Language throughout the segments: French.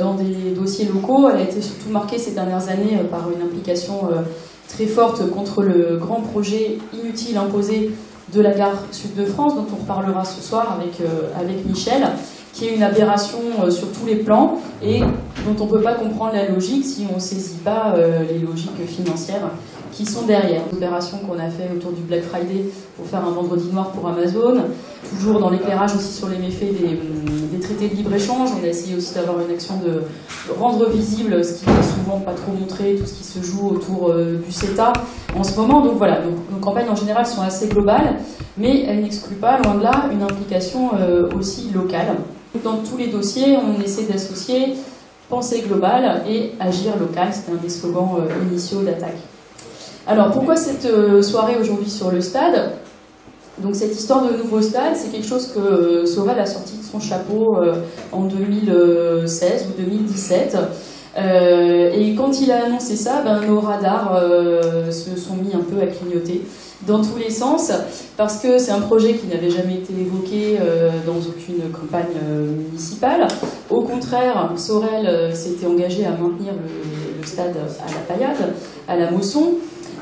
dans des dossiers locaux. Elle a été surtout marquée ces dernières années par une implication très forte contre le grand projet inutile imposé de la gare Sud de France, dont on reparlera ce soir avec Michel, qui est une aberration sur tous les plans et dont on ne peut pas comprendre la logique si on ne saisit pas les logiques financières qui sont derrière. L'opération qu'on a fait autour du Black Friday pour faire un vendredi noir pour Amazon, toujours dans l'éclairage aussi sur les méfaits des traités de libre-échange. On a essayé aussi d'avoir une action de rendre visible ce qui n'est souvent pas trop montré, tout ce qui se joue autour du CETA en ce moment. Donc voilà, nos campagnes en général sont assez globales, mais elles n'excluent pas, loin de là, une implication aussi locale. Dans tous les dossiers, on essaie d'associer pensée globale et agir local. C'était un des slogans initiaux d'attaque. Alors, pourquoi cette soirée aujourd'hui sur le stade? Donc, cette histoire de nouveau stade, c'est quelque chose que Sorel a sorti de son chapeau en 2016 ou 2017. Et quand il a annoncé ça, nos radars se sont mis un peu à clignoter dans tous les sens, parce que c'est un projet qui n'avait jamais été évoqué dans aucune campagne municipale. Au contraire, Sorel s'était engagé à maintenir le stade à la Paillade, à la Mosson.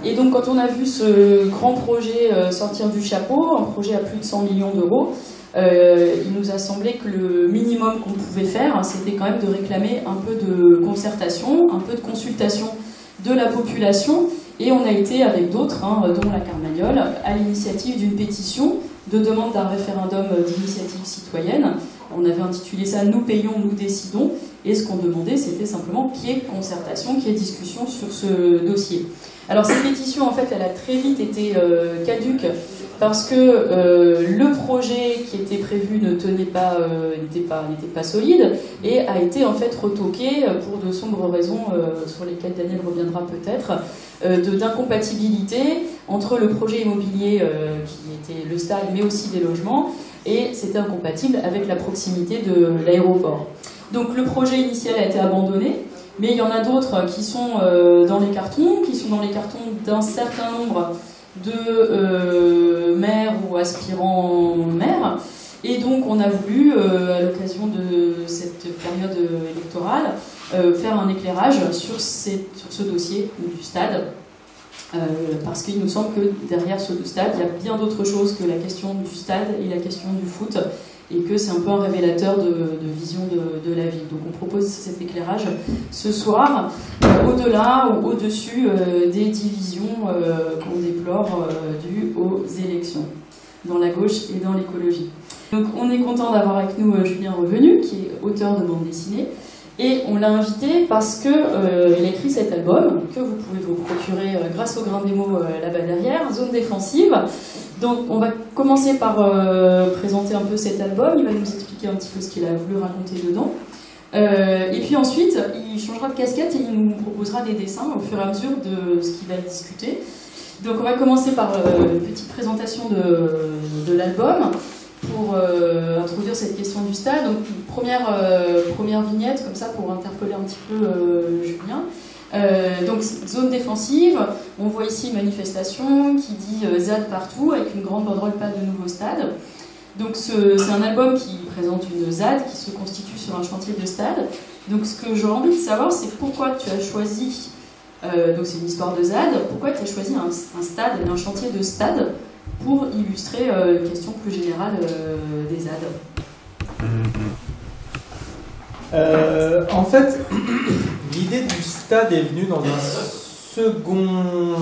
Et donc quand on a vu ce grand projet sortir du chapeau, un projet à plus de 100 millions d'euros, il nous a semblé que le minimum qu'on pouvait faire, c'était quand même de réclamer un peu de concertation, un peu de consultation de la population. Et on a été, avec d'autres, dont la Carmagnole, à l'initiative d'une pétition de demande d'un référendum d'initiative citoyenne. On avait intitulé ça « Nous payons, nous décidons ». Et ce qu'on demandait, c'était simplement qu'il y ait concertation, qu'il y ait discussion sur ce dossier. Alors cette pétition, en fait, elle a très vite été caduque parce que le projet qui était prévu n'était pas solide et a été en fait retoqué pour de sombres raisons sur lesquelles Daniel reviendra peut-être, d'incompatibilité entre le projet immobilier qui était le stade mais aussi des logements, et c'était incompatible avec la proximité de l'aéroport. Donc le projet initial a été abandonné, mais il y en a d'autres qui sont dans les cartons, d'un certain nombre de maires ou aspirants maires. Et donc on a voulu, à l'occasion de cette période électorale, faire un éclairage sur ce dossier du stade. Parce qu'il nous semble que derrière ce stade, il y a bien d'autres choses que la question du stade et la question du foot, et que c'est un peu un révélateur de vision de la ville. Donc on propose cet éclairage ce soir, au-delà ou au-dessus des divisions qu'on déplore dues aux élections, dans la gauche et dans l'écologie. Donc on est content d'avoir avec nous Julien Revenu, qui est auteur de bande dessinée, et on l'a invité parce qu'il a écrit cet album, que vous pouvez vous procurer grâce au grain des mots là-bas derrière, Zone défensive. Donc on va commencer par présenter un peu cet album, il va nous expliquer un petit peu ce qu'il a voulu raconter dedans. Et puis ensuite, il changera de casquette et il nous proposera des dessins au fur et à mesure de ce qu'il va discuter. Donc on va commencer par une petite présentation de l'album pour introduire cette question du stade. Donc première vignette, comme ça, pour interpeller un petit peu Julien. Donc zone défensive, on voit ici une manifestation qui dit ZAD partout avec une grande banderole pas de nouveau stade. Donc c'est un album qui présente une ZAD qui se constitue sur un chantier de stade. Donc ce que j'aurais envie de savoir, c'est pourquoi tu as choisi, donc c'est une histoire de ZAD, pourquoi tu as choisi un stade, un chantier de stade pour illustrer une question plus générale des ZAD. En fait, l'idée du stade est venue dans un second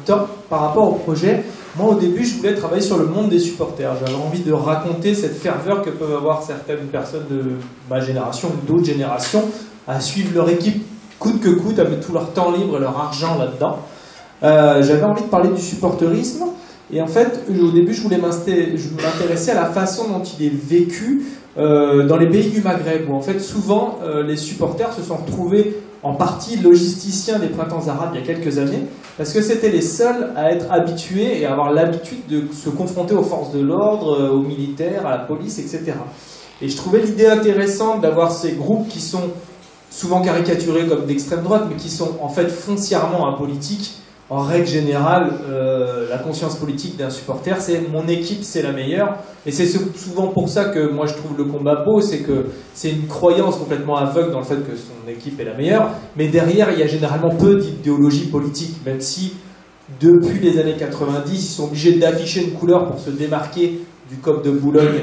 temps par rapport au projet. Moi, au début, je voulais travailler sur le monde des supporters. J'avais envie de raconter cette ferveur que peuvent avoir certaines personnes de ma génération ou d'autres générations à suivre leur équipe coûte que coûte, à mettre tout leur temps libre et leur argent là-dedans. J'avais envie de parler du supporterisme. Et en fait, au début, je voulais m'intéresser à la façon dont il est vécu dans les pays du Maghreb, où en fait, souvent, les supporters se sont retrouvés en partie logisticiens des printemps arabes il y a quelques années, parce que c'était les seuls à être habitués et à avoir l'habitude de se confronter aux forces de l'ordre, aux militaires, à la police, etc. Et je trouvais l'idée intéressante d'avoir ces groupes qui sont souvent caricaturés comme d'extrême droite, mais qui sont en fait foncièrement apolitiques, en règle générale, la conscience politique d'un supporter, c'est mon équipe, c'est la meilleure. Et c'est souvent pour ça que moi je trouve le combat beau, c'est que c'est une croyance complètement aveugle dans le fait que son équipe est la meilleure. Mais derrière, il y a généralement peu d'idéologie politique, même si depuis les années 90, ils sont obligés d'afficher une couleur pour se démarquer du COP de Boulogne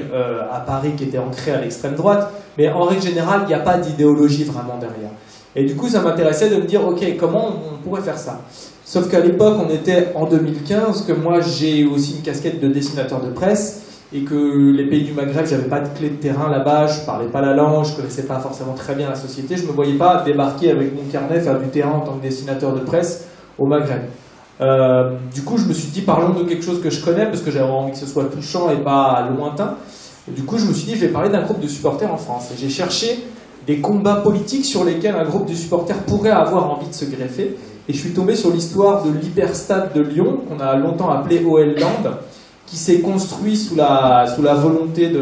à Paris qui était ancré à l'extrême droite. Mais en règle générale, il n'y a pas d'idéologie vraiment derrière. Et du coup, ça m'intéressait de me dire, ok, comment on pourrait faire ça? Sauf qu'à l'époque, on était en 2015, que moi j'ai aussi une casquette de dessinateur de presse, et que les pays du Maghreb, j'avais pas de clé de terrain là-bas, je parlais pas la langue, je connaissais pas forcément très bien la société, je me voyais pas débarquer avec mon carnet, faire du terrain en tant que dessinateur de presse au Maghreb. Du coup, je me suis dit, parlons de quelque chose que je connais, parce que j'avais envie que ce soit touchant et pas lointain. Et du coup, je me suis dit, je vais parler d'un groupe de supporters en France. Et j'ai cherché des combats politiques sur lesquels un groupe de supporters pourrait avoir envie de se greffer. Et je suis tombé sur l'histoire de l'Hyperstade de Lyon, qu'on a longtemps appelé OL Land, qui s'est construit sous la volonté d'un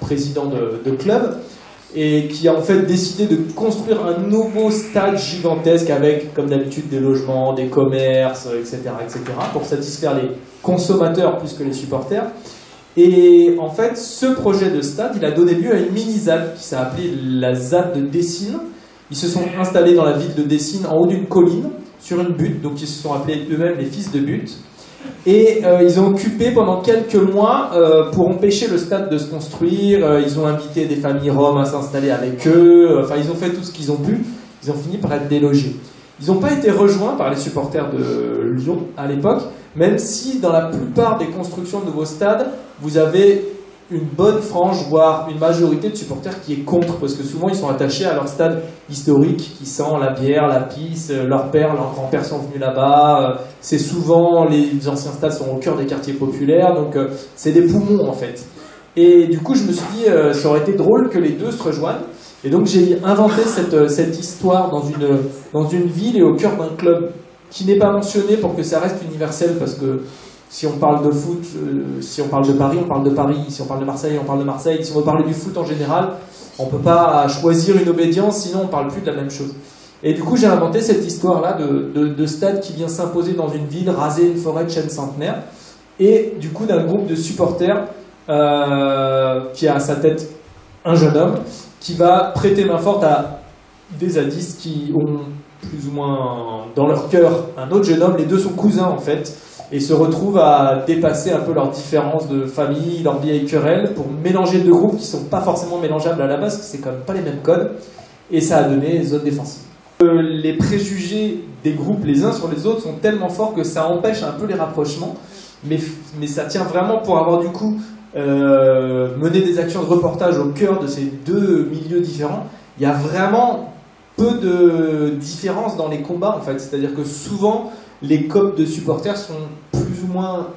président de club, et qui a en fait décidé de construire un nouveau stade gigantesque avec, comme d'habitude, des logements, des commerces, etc., pour satisfaire les consommateurs plus que les supporters. Et en fait, ce projet de stade, il a donné lieu à une mini-ZAD qui s'est appelée la ZAD de Dessines. Ils se sont installés dans la ville de Dessines, en haut d'une colline, sur une butte, donc ils se sont appelés eux-mêmes les fils de butte. Et ils ont occupé pendant quelques mois pour empêcher le stade de se construire. Ils ont invité des familles roms à s'installer avec eux. Enfin, ils ont fait tout ce qu'ils ont pu. Ils ont fini par être délogés. Ils n'ont pas été rejoints par les supporters de Lyon à l'époque, même si dans la plupart des constructions de nouveaux stades, vous avez une bonne frange, voire une majorité de supporters qui est contre, parce que souvent ils sont attachés à leur stade historique qui sent la bière, la pisse, leurs pères, leurs grands-pères sont venus là-bas, c'est souvent, les anciens stades sont au cœur des quartiers populaires, donc c'est des poumons en fait. Et du coup je me suis dit, ça aurait été drôle que les deux se rejoignent, et donc j'ai inventé cette histoire dans une ville et au cœur d'un club qui n'est pas mentionné pour que ça reste universel, parce que si on parle de foot, si on parle de Paris, on parle de Paris. Si on parle de Marseille, on parle de Marseille. Si on veut parler du foot en général, on ne peut pas choisir une obédience, sinon on ne parle plus de la même chose. Et du coup, j'ai inventé cette histoire-là de stade qui vient s'imposer dans une ville, raser une forêt de chênes centenaires, et du coup d'un groupe de supporters qui a à sa tête un jeune homme qui va prêter main forte à des zadistes qui ont plus ou moins dans leur cœur un autre jeune homme. Les deux sont cousins en fait, et se retrouvent à dépasser un peu leurs différences de famille, leurs vieilles querelles, pour mélanger deux groupes qui ne sont pas forcément mélangeables à la base, parce que c'est quand même pas les mêmes codes, et ça a donné zone défensive. Les préjugés des groupes les uns sur les autres sont tellement forts que ça empêche un peu les rapprochements, mais ça tient vraiment pour avoir du coup mené des actions de reportage au cœur de ces deux milieux différents. Il y a vraiment peu de différence dans les combats en fait, c'est-à-dire que souvent les COP de supporters sont plus ou moins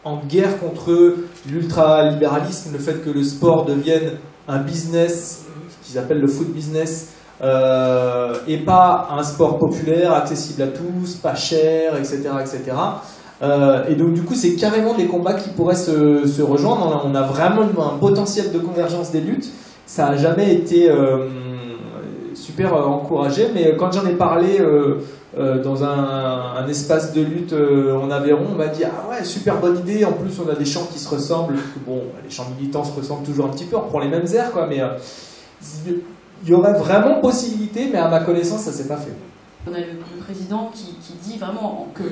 en guerre contre l'ultralibéralisme, le fait que le sport devienne un business, ce qu'ils appellent le foot business, et pas un sport populaire, accessible à tous, pas cher, etc. Et donc du coup c'est carrément des combats qui pourraient se rejoindre. On a vraiment un potentiel de convergence des luttes. Ça n'a jamais été super encouragé, mais quand j'en ai parlé dans un espace de lutte en Aveyron, on m'a dit ah ouais, super bonne idée, en plus on a des chants qui se ressemblent, bon les chants militants se ressemblent toujours un petit peu, on reprend les mêmes airs quoi, mais il y aurait vraiment possibilité, mais à ma connaissance ça s'est pas fait. On a le président qui dit vraiment que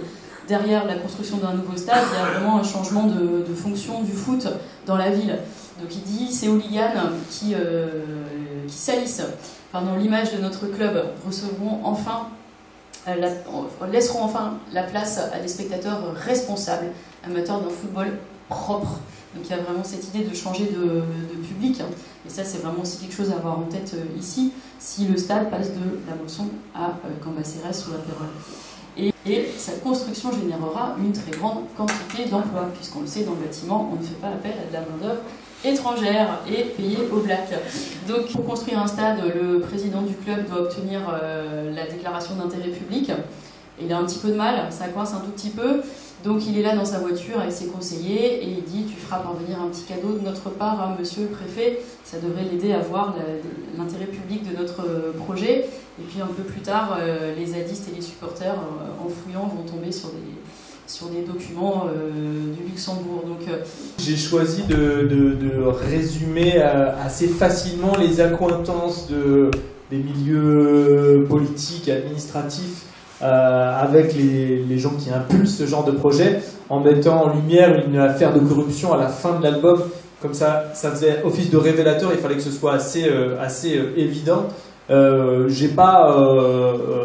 derrière la construction d'un nouveau stade, il y a vraiment un changement de fonction du foot dans la ville. Donc il dit ces hooligans qui salissent l'image de notre club laisseront enfin la place à des spectateurs responsables, amateurs d'un football propre. Donc il y a vraiment cette idée de changer de public, et ça c'est vraiment aussi quelque chose à avoir en tête ici, si le stade passe de la Mosson à Cambacérès ou à Péronne. Et sa construction générera une très grande quantité d'emplois, puisqu'on le sait, dans le bâtiment, on ne fait pas appel à de la main-d'œuvre étrangère et payée au black. Donc pour construire un stade, le président du club doit obtenir la déclaration d'intérêt public. Et il a un petit peu de mal, ça coince un tout petit peu. Donc il est là dans sa voiture avec ses conseillers et il dit tu feras parvenir un petit cadeau de notre part à monsieur le préfet, ça devrait l'aider à voir l'intérêt public de notre projet. Et puis un peu plus tard, les zadistes et les supporters, en fouillant, vont tomber sur des documents du Luxembourg. J'ai choisi de résumer assez facilement les accointances des milieux politiques, administratifs, avec les gens qui impulsent ce genre de projet, en mettant en lumière une affaire de corruption à la fin de l'album. Comme ça faisait office de révélateur, il fallait que ce soit assez évident. J'ai pas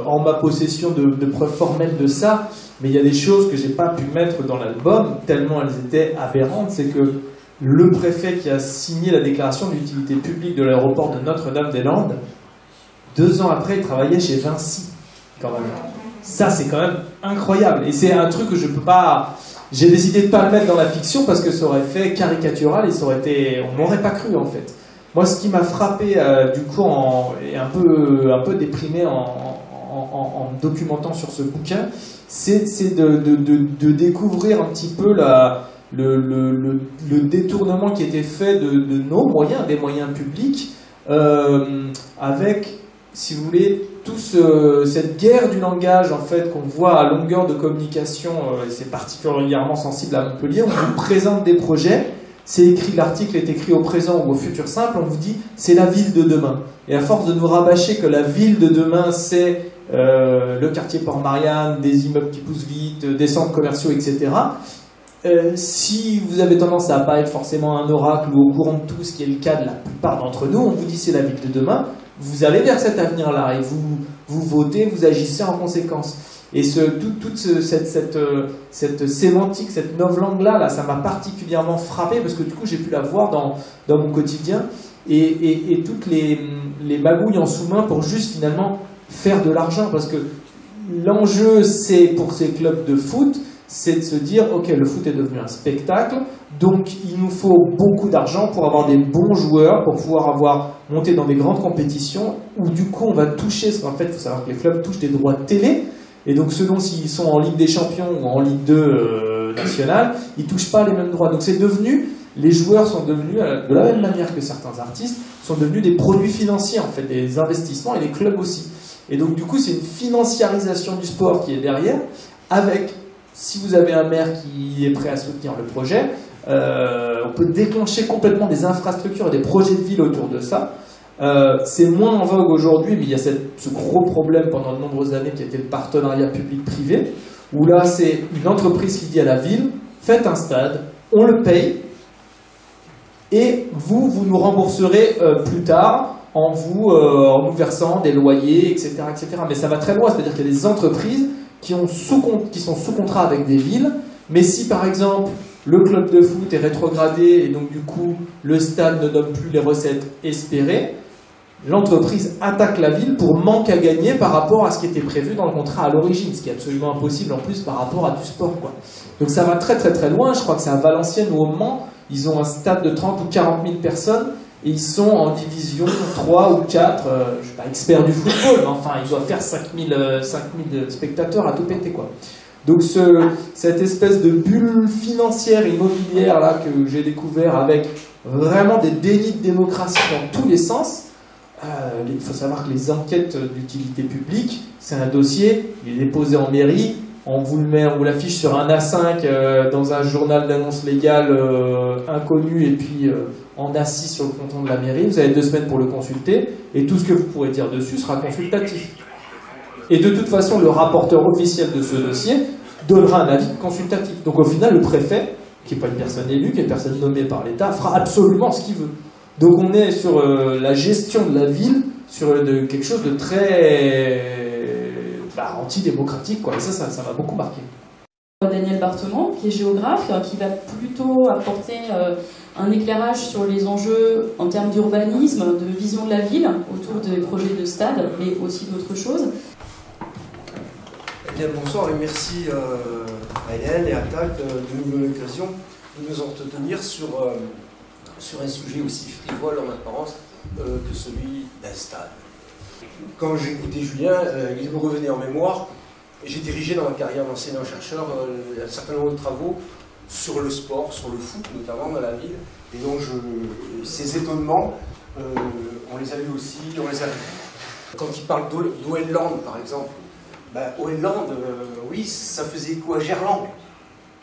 en ma possession de preuves formelles de ça, mais il y a des choses que j'ai pas pu mettre dans l'album, tellement elles étaient aberrantes. C'est que le préfet qui a signé la déclaration d'utilité publique de l'aéroport de Notre-Dame-des-Landes, 2 ans après, il travaillait chez Vinci, quand même. Ça, c'est quand même incroyable. Et c'est un truc que je peux pas... J'ai décidé de pas le mettre dans la fiction parce que ça aurait fait caricatural et ça aurait été... On m'aurait pas cru, en fait. Moi, ce qui m'a frappé, du coup, et un peu déprimé en documentant sur ce bouquin, c'est de découvrir un petit peu le détournement qui était fait de nos moyens, des moyens publics, avec, si vous voulez, cette guerre du langage en fait qu'on voit à longueur de communication, et c'est particulièrement sensible à Montpellier. On vous présente des projets, c'est écrit, l'article est écrit au présent ou au futur simple, on vous dit c'est la ville de demain. Et à force de nous rabâcher que la ville de demain c'est le quartier Port-Marianne, des immeubles qui poussent vite, des centres commerciaux, etc. Si vous avez tendance à pas être forcément un oracle ou au courant de tout, ce qui est le cas de la plupart d'entre nous, on vous dit c'est la ville de demain, vous allez vers cet avenir-là et vous votez, vous agissez en conséquence. Et toute cette sémantique, cette novlangue-là, ça m'a particulièrement frappé parce que du coup j'ai pu la voir dans mon quotidien et toutes les magouilles en sous-main pour juste finalement faire de l'argent. Parce que l'enjeu, c'est pour ces clubs de foot, c'est de se dire ok, le foot est devenu un spectacle, donc il nous faut beaucoup d'argent pour avoir des bons joueurs, pour pouvoir monter dans des grandes compétitions où du coup on va toucher, parce qu'en fait il faut savoir que les clubs touchent des droits de télé, et donc selon s'ils sont en Ligue des Champions ou en Ligue 2 nationale, ils touchent pas les mêmes droits. Donc c'est devenu, les joueurs sont devenus, de la même manière que certains artistes, sont devenus des produits financiers en fait, des investissements, et les clubs aussi. Et donc du coup c'est une financiarisation du sport qui est derrière, avec, si vous avez un maire qui est prêt à soutenir le projet, on peut déclencher complètement des infrastructures et des projets de ville autour de ça. C'est moins en vogue aujourd'hui, mais il y a ce gros problème pendant de nombreuses années qui a été le partenariat public-privé, où là c'est une entreprise qui dit à la ville, faites un stade, on le paye, et vous nous rembourserez plus tard en nous versant des loyers, etc., etc. Mais ça va très loin, c'est-à-dire qu'il y a des entreprises qui sont sous contrat avec des villes, mais si par exemple le club de foot est rétrogradé et donc du coup le stade ne donne plus les recettes espérées, l'entreprise attaque la ville pour manque à gagner par rapport à ce qui était prévu dans le contrat à l'origine, ce qui est absolument impossible en plus par rapport à du sport, quoi. Donc ça va très très très loin. Je crois que c'est à Valenciennes ou au Mans, ils ont un stade de 30 ou 40 000 personnes et ils sont en division 3 ou 4, je ne suis pas expert du football, mais enfin ils doivent faire 5 000 spectateurs à tout péter, quoi. Donc cette espèce de bulle financière immobilière là que j'ai découvert avec vraiment des dénis de démocratie dans tous les sens. Il faut savoir que les enquêtes d'utilité publique, c'est un dossier, il est déposé en mairie, on vous l'affiche sur un A5 dans un journal d'annonce légale inconnu et puis en A6 sur le fronton de la mairie. Vous avez 2 semaines pour le consulter et tout ce que vous pourrez dire dessus sera consultatif. Et de toute façon, le rapporteur officiel de ce dossier donnera un avis consultatif. Donc au final, le préfet, qui n'est pas une personne élue, qui est une personne nommée par l'État, fera absolument ce qu'il veut. Donc on est sur la gestion de la ville, sur quelque chose de très antidémocratique, quoi. Et ça m'a beaucoup marqué. Daniel Bartement, qui est géographe, qui va plutôt apporter un éclairage sur les enjeux en termes d'urbanisme, de vision de la ville, autour des projets de stade, mais aussi d'autres choses. Eh bien, bonsoir et merci à Hélène et à TAC de nous donner l'occasion de nous entretenir sur un sujet aussi frivole en apparence que celui d'un stade. Quand j'ai écouté Julien, il me revenait en mémoire, et j'ai dirigé dans ma carrière d'enseignant-chercheur un certain nombre de travaux sur le sport, sur le foot notamment dans la ville, et donc ces étonnements on les a vus aussi, on les a vus. Quand il parle d'Oeland, par exemple, ben, Oeland, oui, ça faisait écho à Gerland.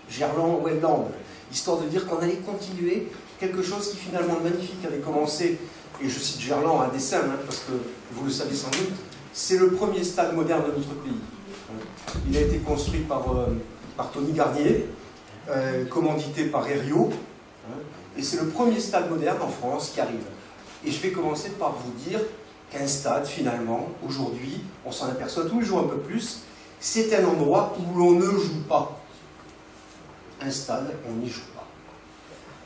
Gerland, Oeland. Histoire de dire qu'on allait continuer quelque chose qui finalement magnifique avait commencé, et je cite Gerland, un dessin, hein, parce que vous le savez sans doute, c'est le premier stade moderne de notre pays. Il a été construit par Tony Garnier, commandité par Herriot, et c'est le premier stade moderne en France qui arrive. Et je vais commencer par vous dire qu'un stade, finalement, aujourd'hui, on s'en aperçoit tous les jours un peu plus, c'est un endroit où l'on ne joue pas. Un stade, on n'y joue pas.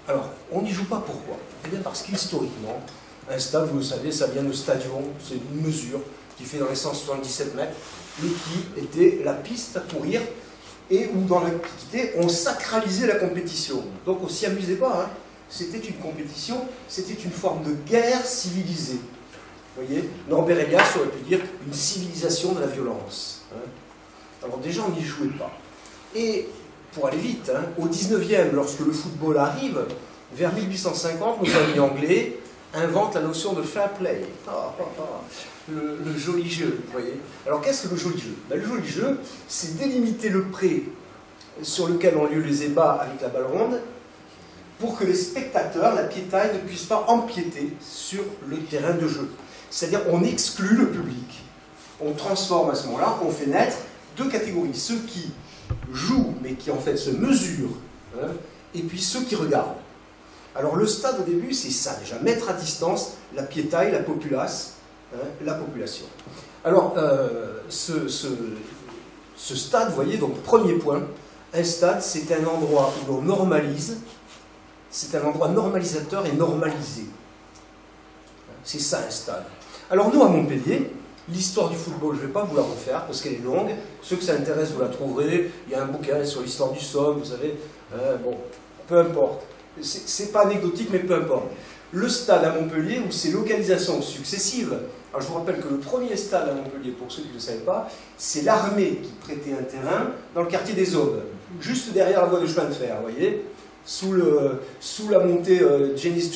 Alors, on n'y joue pas pourquoi? Eh bien parce qu'historiquement, un stade, vous le savez, ça vient de stadion, c'est une mesure qui fait dans les 177 mètres, et qui était la piste à courir, et où dans l'Antiquité, on sacralisait la compétition. Donc on s'y amusait pas, hein. C'était une compétition, c'était une forme de guerre civilisée. Vous voyez, Norbert Elias aurait pu dire une civilisation de la violence. Hein. Alors déjà, on n'y jouait pas. Et pour aller vite, hein, au 19e, lorsque le football arrive, vers 1850, nos amis anglais inventent la notion de fair play. Le joli jeu, vous voyez. Alors qu'est-ce que le joli jeu? Ben, le joli jeu, c'est délimiter le pré sur lequel ont lieu les ébats avec la balle ronde, pour que les spectateurs, la piétaille, ne puissent pas empiéter sur le terrain de jeu. C'est-à-dire on exclut le public. On transforme à ce moment-là, on fait naître deux catégories. Ceux qui jouent, mais qui en fait se mesurent, hein, et puis ceux qui regardent. Alors le stade au début, c'est ça déjà, mettre à distance la piétaille, la populace, hein, la population. Alors ce stade, vous voyez, donc premier point, un stade c'est un endroit où l'on normalise, c'est un endroit normalisateur et normalisé. C'est ça un stade. Alors nous à Montpellier, l'histoire du football, je ne vais pas vous la refaire parce qu'elle est longue. Ceux que ça intéresse, vous la trouverez. Il y a un bouquin sur l'histoire du Somme, vous savez. Bon, peu importe. C'est pas anecdotique, mais peu importe. Le stade à Montpellier, où ces localisations successives. Alors je vous rappelle que le premier stade à Montpellier, pour ceux qui ne le savaient pas, c'est l'armée qui prêtait un terrain dans le quartier des Aubes, juste derrière la voie de chemin de fer, vous voyez, sous la montée Janis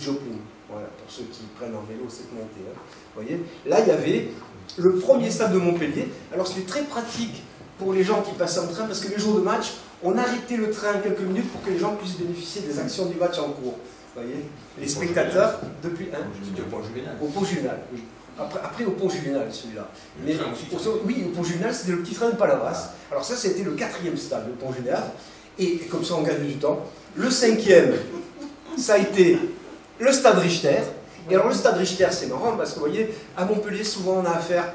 Joplin. Voilà, pour ceux qui prennent en vélo cette montée. Hein. Vous voyez, là, il y avait le premier stade de Montpellier. Alors, c'était très pratique pour les gens qui passaient en train, parce que les jours de match, on arrêtait le train quelques minutes pour que les gens puissent bénéficier des actions du match en cours. Vous voyez, les spectateurs, depuis... Hein, au Pont Juvénal, oui. Après, au Pont Juvénal, celui-là. Mais oui, au Pont Juvénal, c'était le petit train de Palavas. Alors ça, c'était le 4e stade, le Pont Juvénal. Et comme ça, on gagne du temps. Le 5e, ça a été le stade Richter. Et alors le stade Richter, c'est marrant parce que vous voyez, à Montpellier, souvent on a affaire,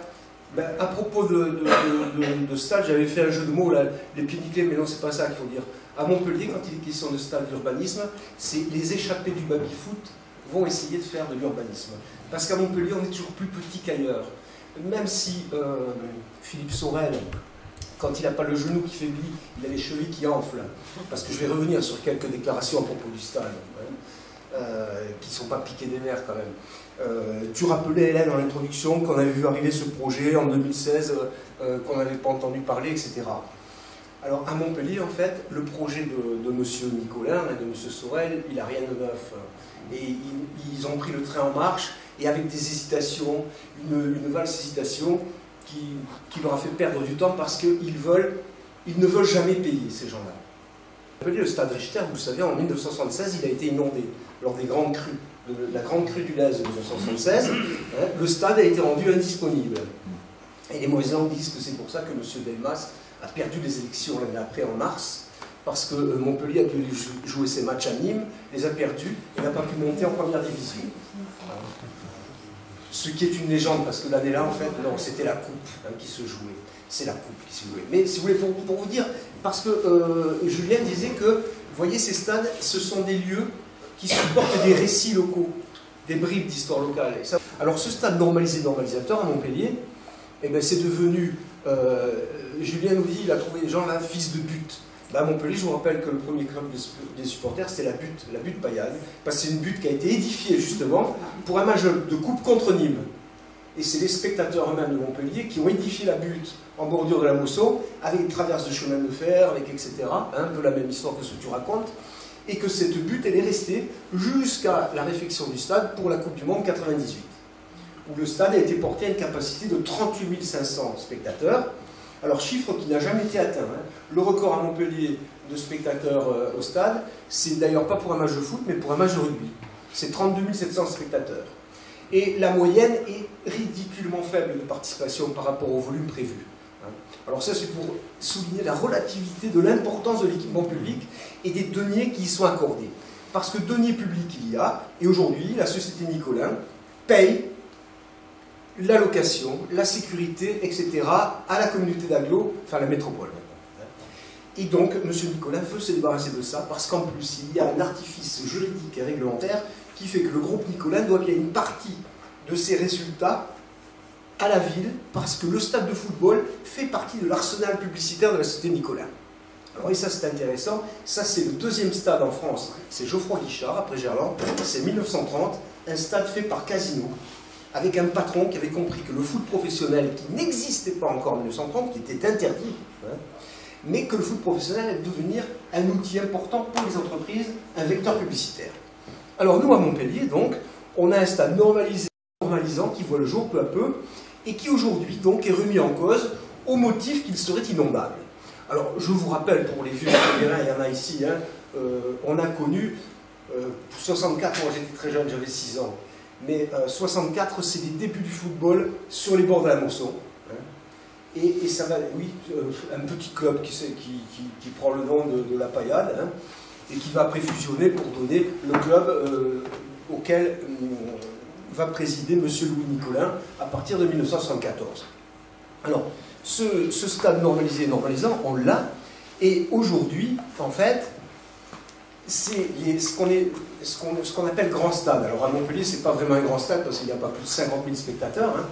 ben, à propos de stade, j'avais fait un jeu de mots, là, les pieds nickelés, mais non, c'est pas ça qu'il faut dire. À Montpellier, quand il est question de stade d'urbanisme, c'est les échappés du baby-foot vont essayer de faire de l'urbanisme. Parce qu'à Montpellier, on est toujours plus petit qu'ailleurs. Même si Philippe Sorel, quand il n'a pas le genou qui faiblit, il a les chevilles qui enflent. Parce que je vais revenir sur quelques déclarations à propos du stade. Qui ne sont pas piqués des nerfs quand même. Tu rappelais, Hélène, en introduction, qu'on avait vu arriver ce projet en 2016, qu'on n'avait pas entendu parler, etc. Alors, à Montpellier, en fait, le projet de M. Nicolin et de M. Sorel, il n'a rien de neuf. Et ils ont pris le train en marche, et avec des hésitations, une valse hésitation, qui leur a fait perdre du temps parce qu'ils ne veulent jamais payer, ces gens-là. Le stade Richter, vous le savez, en 1976, il a été inondé lors des grandes crues, de la grande crue du Lez de 1976. Le stade a été rendu indisponible. Et les mauvaises langues disent que c'est pour ça que M. Delmas a perdu les élections l'année après, en mars, parce que Montpellier a dû jouer ses matchs à Nîmes, les a perdus, et n'a pas pu monter en première division. Ce qui est une légende, parce que l'année-là, en fait, non, c'était la coupe qui se jouait. C'est la coupe qui se jouait. Mais si vous voulez, pour vous dire, parce que Julien disait que, vous voyez, ces stades, ce sont des lieux qui supportent des récits locaux, des bribes d'histoire locale. Et ça, alors ce stade normalisateur à Montpellier, eh ben, c'est devenu, Julien nous dit, il a trouvé des gens là, fils de but. Bah, à Montpellier, je vous rappelle que le premier club des supporters, c'était la butte Payade, parce que c'est une butte qui a été édifiée justement pour un match de coupe contre Nîmes. Et c'est les spectateurs eux-mêmes de Montpellier qui ont édifié la butte en bordure de la Mousseau, avec des traverses de chemin de fer, avec etc. Un peu la même histoire que ce que tu racontes. et que cette butte, elle est restée jusqu'à la réfection du stade pour la Coupe du Monde 98, où le stade a été porté à une capacité de 38 500 spectateurs. Alors, chiffre qui n'a jamais été atteint. Hein. Le record à Montpellier de spectateurs au stade, c'est d'ailleurs pas pour un match de foot, mais pour un match de rugby. C'est 32 700 spectateurs. Et la moyenne est ridiculement faible de participation par rapport au volume prévu. Alors ça, c'est pour souligner la relativité de l'importance de l'équipement public et des deniers qui y sont accordés. Parce que deniers publics il y a, et aujourd'hui, la Société Nicolin paye la location, la sécurité, etc. à la communauté d'agglo, enfin la métropole maintenant. Et donc, M. Nicolin veut se débarrasser de ça, parce qu'en plus, il y a un artifice juridique et réglementaire qui fait que le groupe Nicolin doit bien une partie de ses résultats à la ville, parce que le stade de football fait partie de l'arsenal publicitaire de la Société Nicolin. Alors, et ça c'est intéressant, ça c'est le deuxième stade en France, c'est Geoffroy Guichard, après Gerland, c'est 1930, un stade fait par Casino, avec un patron qui avait compris que le foot professionnel, qui n'existait pas encore en 1930, qui était interdit, hein, mais que le foot professionnel allait devenir un outil important pour les entreprises, un vecteur publicitaire. Alors nous, à Montpellier, donc, on a un stade normalisant qui voit le jour peu à peu, et qui aujourd'hui donc est remis en cause au motif qu'il serait inondable. Alors je vous rappelle, pour les vieux terrains, il y en a ici, hein, on a connu 64, moi j'étais très jeune, j'avais 6 ans, mais 64 c'est les débuts du football sur les bords de la Monceau. Hein, et ça va, oui, un petit club qui prend le nom de la Paillade, hein, et qui va après fusionner pour donner le club auquel va présider M. Louis Nicolin à partir de 1974. Alors, ce stade normalisant, on l'a, et aujourd'hui, en fait, c'est ce qu'on appelle grand stade. Alors à Montpellier, c'est pas vraiment un grand stade parce qu'il n'y a pas plus de 50 000 spectateurs, hein.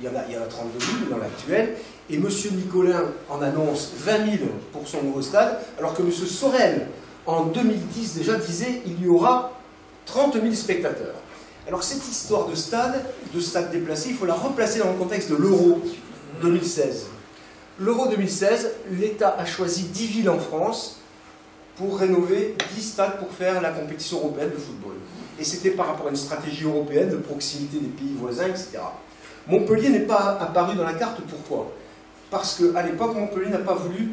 Il y en a 32 000 dans l'actuel, et M. Nicolin en annonce 20 000 pour son nouveau stade, alors que M. Sorel, en 2010 déjà, disait il y aura 30 000 spectateurs. Alors cette histoire de stade déplacé, il faut la replacer dans le contexte de l'Euro 2016. L'Euro 2016, l'État a choisi 10 villes en France pour rénover 10 stades pour faire la compétition européenne de football. Et c'était par rapport à une stratégie européenne de proximité des pays voisins, etc. Montpellier n'est pas apparu dans la carte, pourquoi? Parce qu'à l'époque, Montpellier n'a pas voulu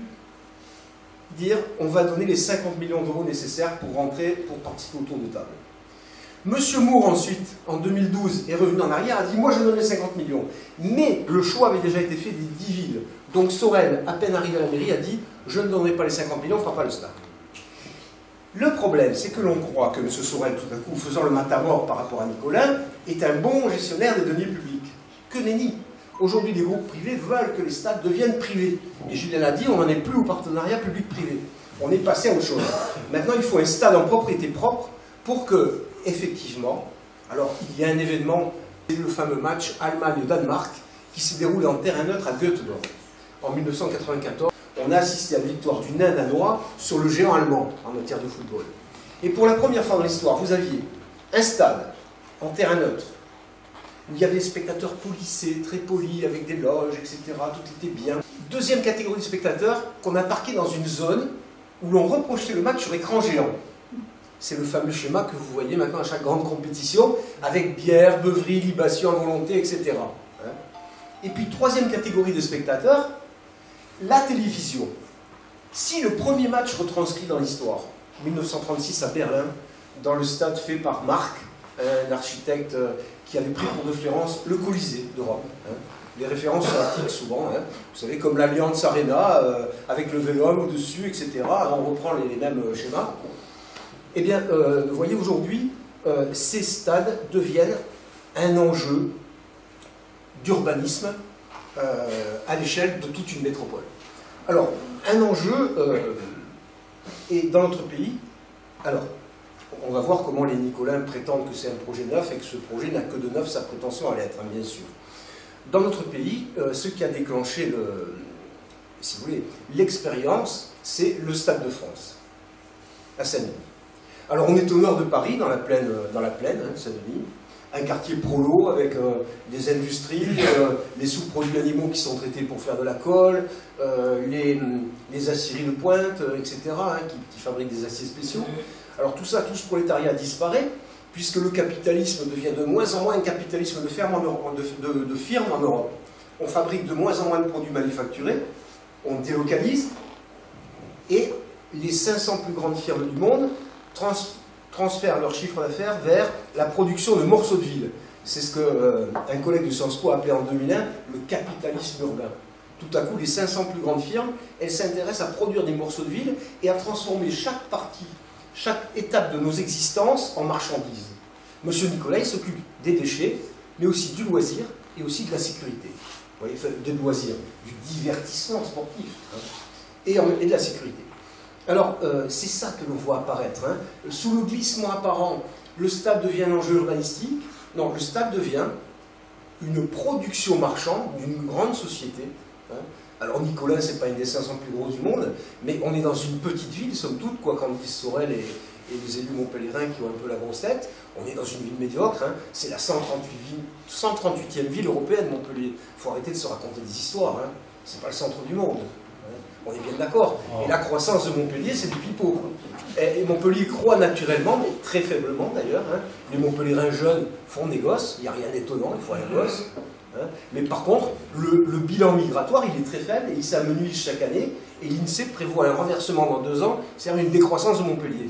dire on va donner les 50 millions d'euros nécessaires pour rentrer, pour participer au tour de table. Monsieur Moore, ensuite, en 2012, est revenu en arrière, a dit « Moi, je donne les 50 millions. » Mais le choix avait déjà été fait des 10 villes. Donc Sorel, à peine arrivé à la mairie, a dit « Je ne donnerai pas les 50 millions, on ne fera pas le stade. » Le problème, c'est que l'on croit que M. Sorel, tout d'un coup, faisant le matamor par rapport à Nicolin, est un bon gestionnaire des deniers publics. Que nenni! Aujourd'hui, les groupes privés veulent que les stades deviennent privés. Et Julien l'a dit, on n'en est plus au partenariat public-privé. On est passé à autre chose. Maintenant, il faut un stade en propriété propre pour que, effectivement, alors il y a un événement, c'est le fameux match Allemagne-Danemark qui s'est déroulé en terrain neutre à Göteborg. En 1994, on a assisté à la victoire du nain danois sur le géant allemand en matière de football. Et pour la première fois dans l'histoire, vous aviez un stade en terrain neutre où il y avait des spectateurs polissés, très polis, avec des loges, etc. Tout était bien. Deuxième catégorie de spectateurs qu'on a parqué dans une zone où l'on reprochait le match sur écran géant. C'est le fameux schéma que vous voyez maintenant à chaque grande compétition, avec bière, beuverie, libation à volonté, etc. Et puis, troisième catégorie de spectateurs, la télévision. Si le premier match retranscrit dans l'histoire, 1936 à Berlin, dans le stade fait par Marc, un architecte qui avait pris pour référence le Colisée de Rome. Les références sont antiques souvent, vous savez, comme l'Allianz Arena, avec le Vélodrome au-dessus, etc. Alors on reprend les mêmes schémas. Eh bien, vous voyez, aujourd'hui, ces stades deviennent un enjeu d'urbanisme à l'échelle de toute une métropole. Alors, un enjeu, et dans notre pays, alors, on va voir comment les Nicolins prétendent que c'est un projet neuf et que ce projet n'a que de neuf sa prétention à l'être, hein, bien sûr. Dans notre pays, ce qui a déclenché, si vous voulez, l'expérience, c'est le Stade de France, à Saint-Denis. Alors on est au nord de Paris, dans la plaine, hein, Saint-Denis, un quartier prolo avec des industries, les sous-produits animaux qui sont traités pour faire de la colle, les aciéries de pointe, etc., hein, qui fabriquent des aciers spéciaux. Alors tout ça, tout ce prolétariat disparaît, puisque le capitalisme devient de moins en moins un capitalisme de firme en Europe. On fabrique de moins en moins de produits manufacturés, on délocalise, et les 500 plus grandes firmes du monde transfèrent leur chiffre d'affaires vers la production de morceaux de ville. C'est ce qu'un collègue de Sciences Po a appelé en 2001 le capitalisme urbain. Tout à coup, les 500 plus grandes firmes, elles s'intéressent à produire des morceaux de ville et à transformer chaque partie, chaque étape de nos existences en marchandises. Monsieur Nicolai s'occupe des déchets, mais aussi du loisir et aussi de la sécurité. Vous voyez, des loisirs, du divertissement sportif et de la sécurité. Alors, c'est ça que l'on voit apparaître. Sous le glissement apparent, le stade devient un enjeu urbanistique. Non, le stade devient une production marchande d'une grande société. Alors, Nicolas, c'est pas une des 500 plus grosses du monde, mais on est dans une petite ville, somme toute, quoi qu'en disent Sorel et les élus montpelliérains qui ont un peu la grosse tête. On est dans une ville médiocre, c'est la 138e ville européenne, Montpellier. Il faut arrêter de se raconter des histoires, c'est pas le centre du monde. On est bien d'accord. Et la croissance de Montpellier, c'est du pipeau. Et Montpellier croît naturellement, mais très faiblement d'ailleurs. Les Montpelliérains jeunes font des gosses, il n'y a rien d'étonnant, il faut un gosse. Mais par contre, le bilan migratoire, il est très faible et il s'amenuise chaque année. Et l'INSEE prévoit un renversement dans 2 ans, c'est-à-dire une décroissance de Montpellier.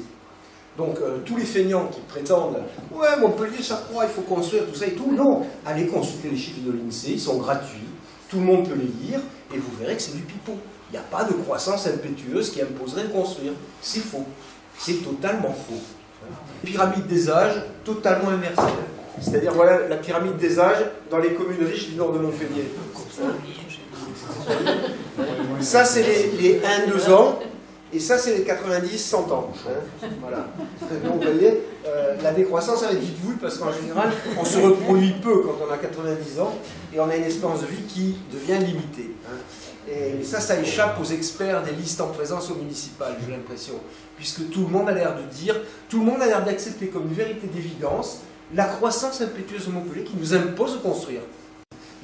Donc tous les feignants qui prétendent « Ouais, Montpellier, ça croît, il faut construire, tout ça et tout », non, allez consulter les chiffres de l'INSEE, ils sont gratuits, tout le monde peut les lire, et vous verrez que c'est du pipeau. Il n'y a pas de croissance impétueuse qui imposerait de construire. C'est faux. C'est totalement faux. Pyramide des âges, totalement inversée. C'est-à-dire, voilà la pyramide des âges dans les communes riches du nord de Montpellier. Ça, c'est les 1-2 ans. Et ça, c'est les 90-100 ans. Voilà. Donc, vous voyez, la décroissance, elle est vite vue parce qu'en général, on se reproduit peu quand on a 90 ans et on a une espérance de vie qui devient limitée. Et ça échappe aux experts des listes en présence au municipal, j'ai l'impression. Puisque tout le monde a l'air de dire, tout le monde a l'air d'accepter comme une vérité d'évidence la croissance impétueuse de Montpellier qui nous impose de construire.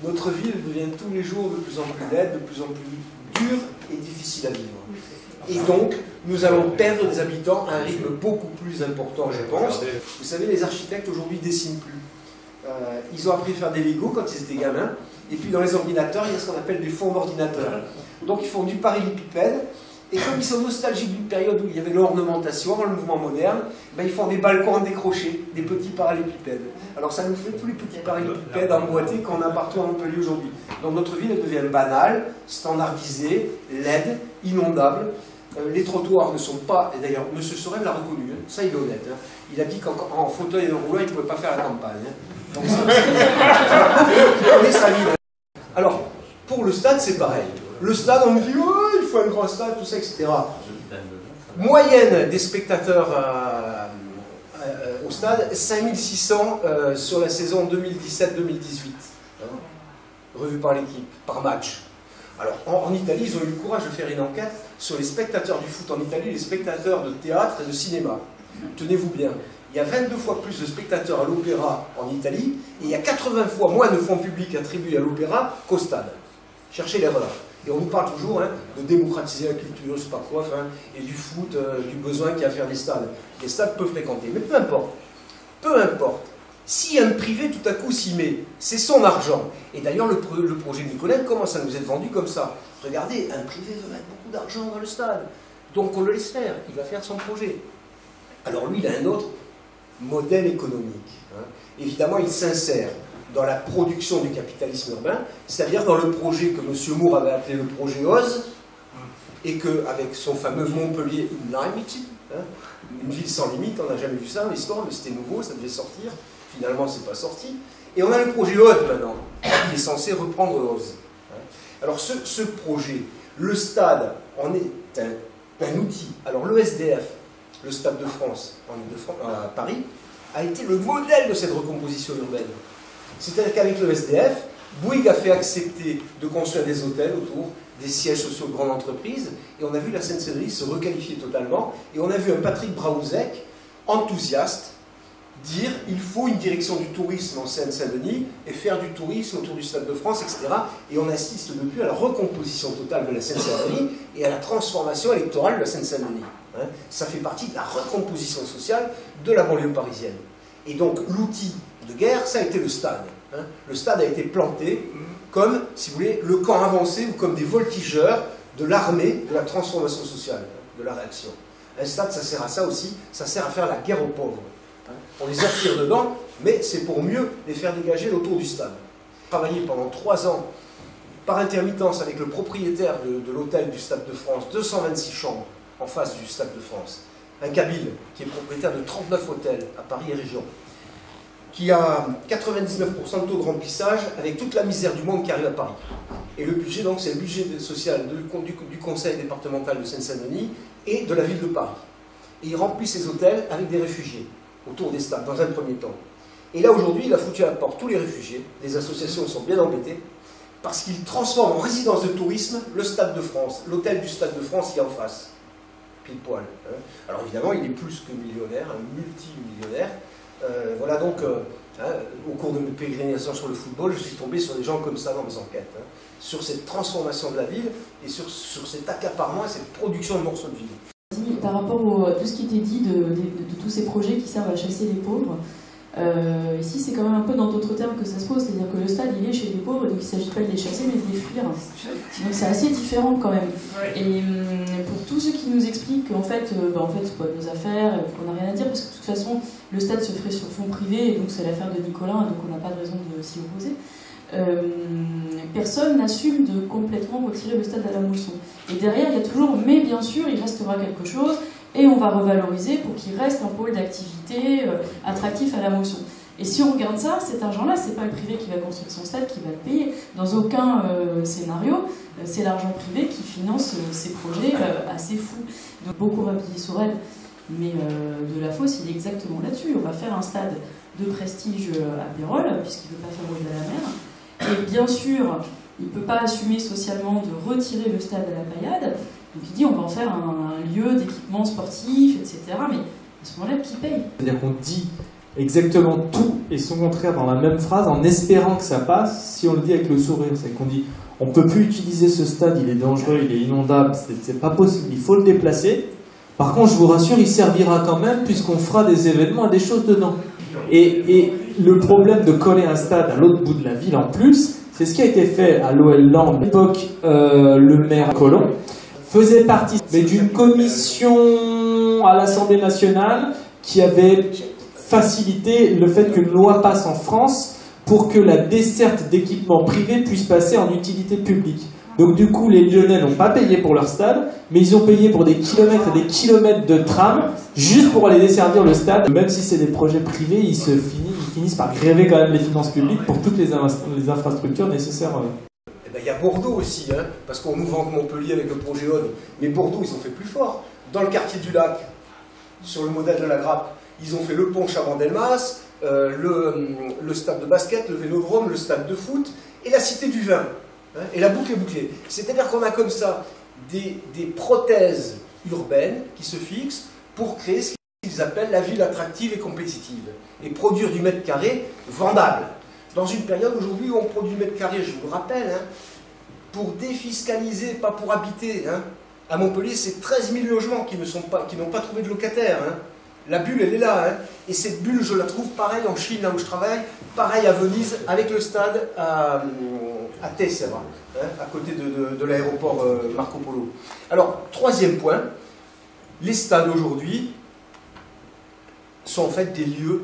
Notre ville devient tous les jours de plus en plus laide, de plus en plus dure et difficile à vivre. Et donc, nous allons perdre des habitants à un rythme beaucoup plus important, je pense. Vous savez, les architectes aujourd'hui ne dessinent plus. Ils ont appris à faire des Lego quand ils étaient gamins. Et puis dans les ordinateurs, il y a ce qu'on appelle des fonds d'ordinateur. Donc ils font du parallélépipède. Et comme ils sont nostalgiques d'une période où il y avait l'ornementation, le mouvement moderne, ben ils font des balcons en décroché, des petits parallélépipèdes. Alors ça nous fait tous les petits parallélépipèdes emboîtés qu'on a partout à Montpellier aujourd'hui. Donc notre ville, elle devient banale, standardisée, laide, inondable. Les trottoirs ne sont pas... Et d'ailleurs, M. Sorel l'a reconnu, ça il est honnête. Il a dit qu'en fauteuil de roulant, il ne pouvait pas faire la campagne. Donc ça, c'est sa ville. Alors, pour le stade, c'est pareil. Le stade, on nous dit, oh, il faut un grand stade, tout ça, etc. Moyenne des spectateurs au stade, 5600 sur la saison 2017-2018. Revu par l'équipe, par match. Alors, en Italie, ils ont eu le courage de faire une enquête sur les spectateurs du foot en Italie, les spectateurs de théâtre et de cinéma. Tenez-vous bien, il y a 22 fois plus de spectateurs à l'opéra en Italie, et il y a 80 fois moins de fonds publics attribués à l'opéra qu'au stade. Cherchez l'erreur. Et on nous parle toujours de démocratiser la culture, je sais pas quoi, et du foot, du besoin qu'il y a à faire des stades. Les stades peuvent fréquenter, mais peu importe. Peu importe. Si un privé, tout à coup, s'y met, c'est son argent. Et d'ailleurs, le projet Nicolas commence à nous être vendu comme ça. Regardez, un privé veut mettre beaucoup d'argent dans le stade. Donc on le laisse faire, il va faire son projet. Alors lui, il a un autre modèle économique. Évidemment, il s'insère dans la production du capitalisme urbain, c'est-à-dire dans le projet que M. Moore avait appelé le projet Oz, et qu'avec son fameux Montpellier Unlimited, une ville sans limite, on n'a jamais vu ça dans l'histoire, mais c'était nouveau, ça devait sortir. Finalement, c'est pas sorti. Et on a le projet Oz maintenant, qui est censé reprendre Oz. Alors ce projet, le stade en est un outil. Alors le SDF, le Stade de France, à Paris, a été le modèle de cette recomposition urbaine. C'est-à-dire qu'avec le SDF, Bouygues a fait accepter de construire des hôtels autour, des sièges sociaux de grandes entreprises, et on a vu la Seine-Saint-Denis se requalifier totalement, et on a vu un Patrick Braouzek, enthousiaste dire il faut une direction du tourisme en Seine-Saint-Denis et faire du tourisme autour du Stade de France, etc. Et on insiste depuis à la recomposition totale de la Seine-Saint-Denis et à la transformation électorale de la Seine-Saint-Denis. Hein. Ça fait partie de la recomposition sociale de la banlieue parisienne. Et donc l'outil de guerre, ça a été le stade. Hein. Le stade a été planté comme, si vous voulez, le camp avancé ou comme des voltigeurs de l'armée de la transformation sociale, de la réaction. Un stade, ça sert à ça aussi, ça sert à faire la guerre aux pauvres. On les attire dedans, mais c'est pour mieux les faire dégager autour du stade. Travaillé pendant 3 ans par intermittence avec le propriétaire de l'hôtel du Stade de France, 226 chambres en face du Stade de France. Un Kabyle qui est propriétaire de 39 hôtels à Paris et région, qui a 99% de taux de remplissage avec toute la misère du monde qui arrive à Paris. Et le budget, donc, c'est le budget social du conseil départemental de Seine-Saint-Denis et de la ville de Paris. Et il remplit ses hôtels avec des réfugiés autour des stades, dans un premier temps. Et là, aujourd'hui, il a foutu à la porte tous les réfugiés. Les associations sont bien embêtées, parce qu'il transforme en résidence de tourisme le Stade de France, l'hôtel du Stade de France qui est en face, pile poil. Hein. Alors évidemment, il est plus que millionnaire, un multimillionnaire. Voilà donc, au cours de mes pérégrinations sur le football, je suis tombé sur des gens comme ça dans mes enquêtes, hein, sur cette transformation de la ville et sur cet accaparement et cette production de morceaux de ville. Par rapport à tout ce qui était dit de tous ces projets qui servent à chasser les pauvres, ici c'est quand même un peu dans d'autres termes que ça se pose, c'est-à-dire que le stade il est chez les pauvres, donc il ne s'agit pas de les chasser mais de les fuir. Donc c'est assez différent quand même. Et pour tous ceux qui nous expliquent qu'en fait, c'est pas de nos affaires, qu'on n'a rien à dire, parce que de toute façon le stade se ferait sur fonds privés, et donc c'est l'affaire de Nicolas, donc on n'a pas de raison de s'y opposer. Personne n'assume de complètement retirer le stade à la mousson. Et derrière, il y a toujours, mais bien sûr, il restera quelque chose, et on va revaloriser pour qu'il reste un pôle d'activité attractif à la mousson. Et si on regarde ça, cet argent-là, c'est pas le privé qui va construire son stade qui va le payer. Dans aucun scénario, c'est l'argent privé qui finance ces projets assez fous. Donc beaucoup rapidement Sorel, mais de la fosse, il est exactement là-dessus. On va faire un stade de prestige à Pérol, puisqu'il ne veut pas faire rouler à la mer. Et bien sûr, il ne peut pas assumer socialement de retirer le stade à la paillade. Donc il dit on va en faire un lieu d'équipement sportif, etc. Mais à ce moment-là, qui paye? C'est-à-dire qu'on dit exactement tout et son contraire dans la même phrase en espérant que ça passe si on le dit avec le sourire. C'est qu'on dit on ne peut plus utiliser ce stade, il est dangereux, il est inondable, c'est pas possible, il faut le déplacer. Par contre, je vous rassure, il servira quand même puisqu'on fera des événements et des choses dedans. Et le problème de coller un stade à l'autre bout de la ville en plus, c'est ce qui a été fait à l'OL Land. À l'époque, le maire Collomb faisait partie d'une commission à l'Assemblée nationale qui avait facilité le fait qu'une loi passe en France pour que la desserte d'équipements privés puisse passer en utilité publique. Donc du coup, les Lyonnais n'ont pas payé pour leur stade, mais ils ont payé pour des kilomètres et des kilomètres de tram, juste pour aller desservir le stade. Même si c'est des projets privés, ils finissent par gréver quand même les finances publiques pour toutes les infrastructures nécessaires. Il y a Bordeaux aussi, hein, parce qu'on nous vante Montpellier avec le projet ONE, mais Bordeaux, ils ont fait plus fort. Dans le quartier du Lac, sur le modèle de la Grappe, ils ont fait le pont Chaban-Delmas, le stade de basket, le vélodrome, le stade de foot, et la cité du vin. Hein, et la boucle est bouclée. C'est-à-dire qu'on a comme ça des prothèses urbaines qui se fixent pour créer ce qu'ils appellent la ville attractive et compétitive. Et produire du mètre carré vendable. Dans une période aujourd'hui où on produit du mètre carré, je vous le rappelle, hein, pour défiscaliser, pas pour habiter. Hein. À Montpellier, c'est 13 000 logements qui n'ont pas trouvé de locataires. Hein. La bulle, elle est là. Hein. Et cette bulle, je la trouve pareil en Chine, là où je travaille, pareil à Venise, avec le stade à Tessera, hein, à côté de l'aéroport Marco Polo. Alors, troisième point, les stades aujourd'hui sont en fait des lieux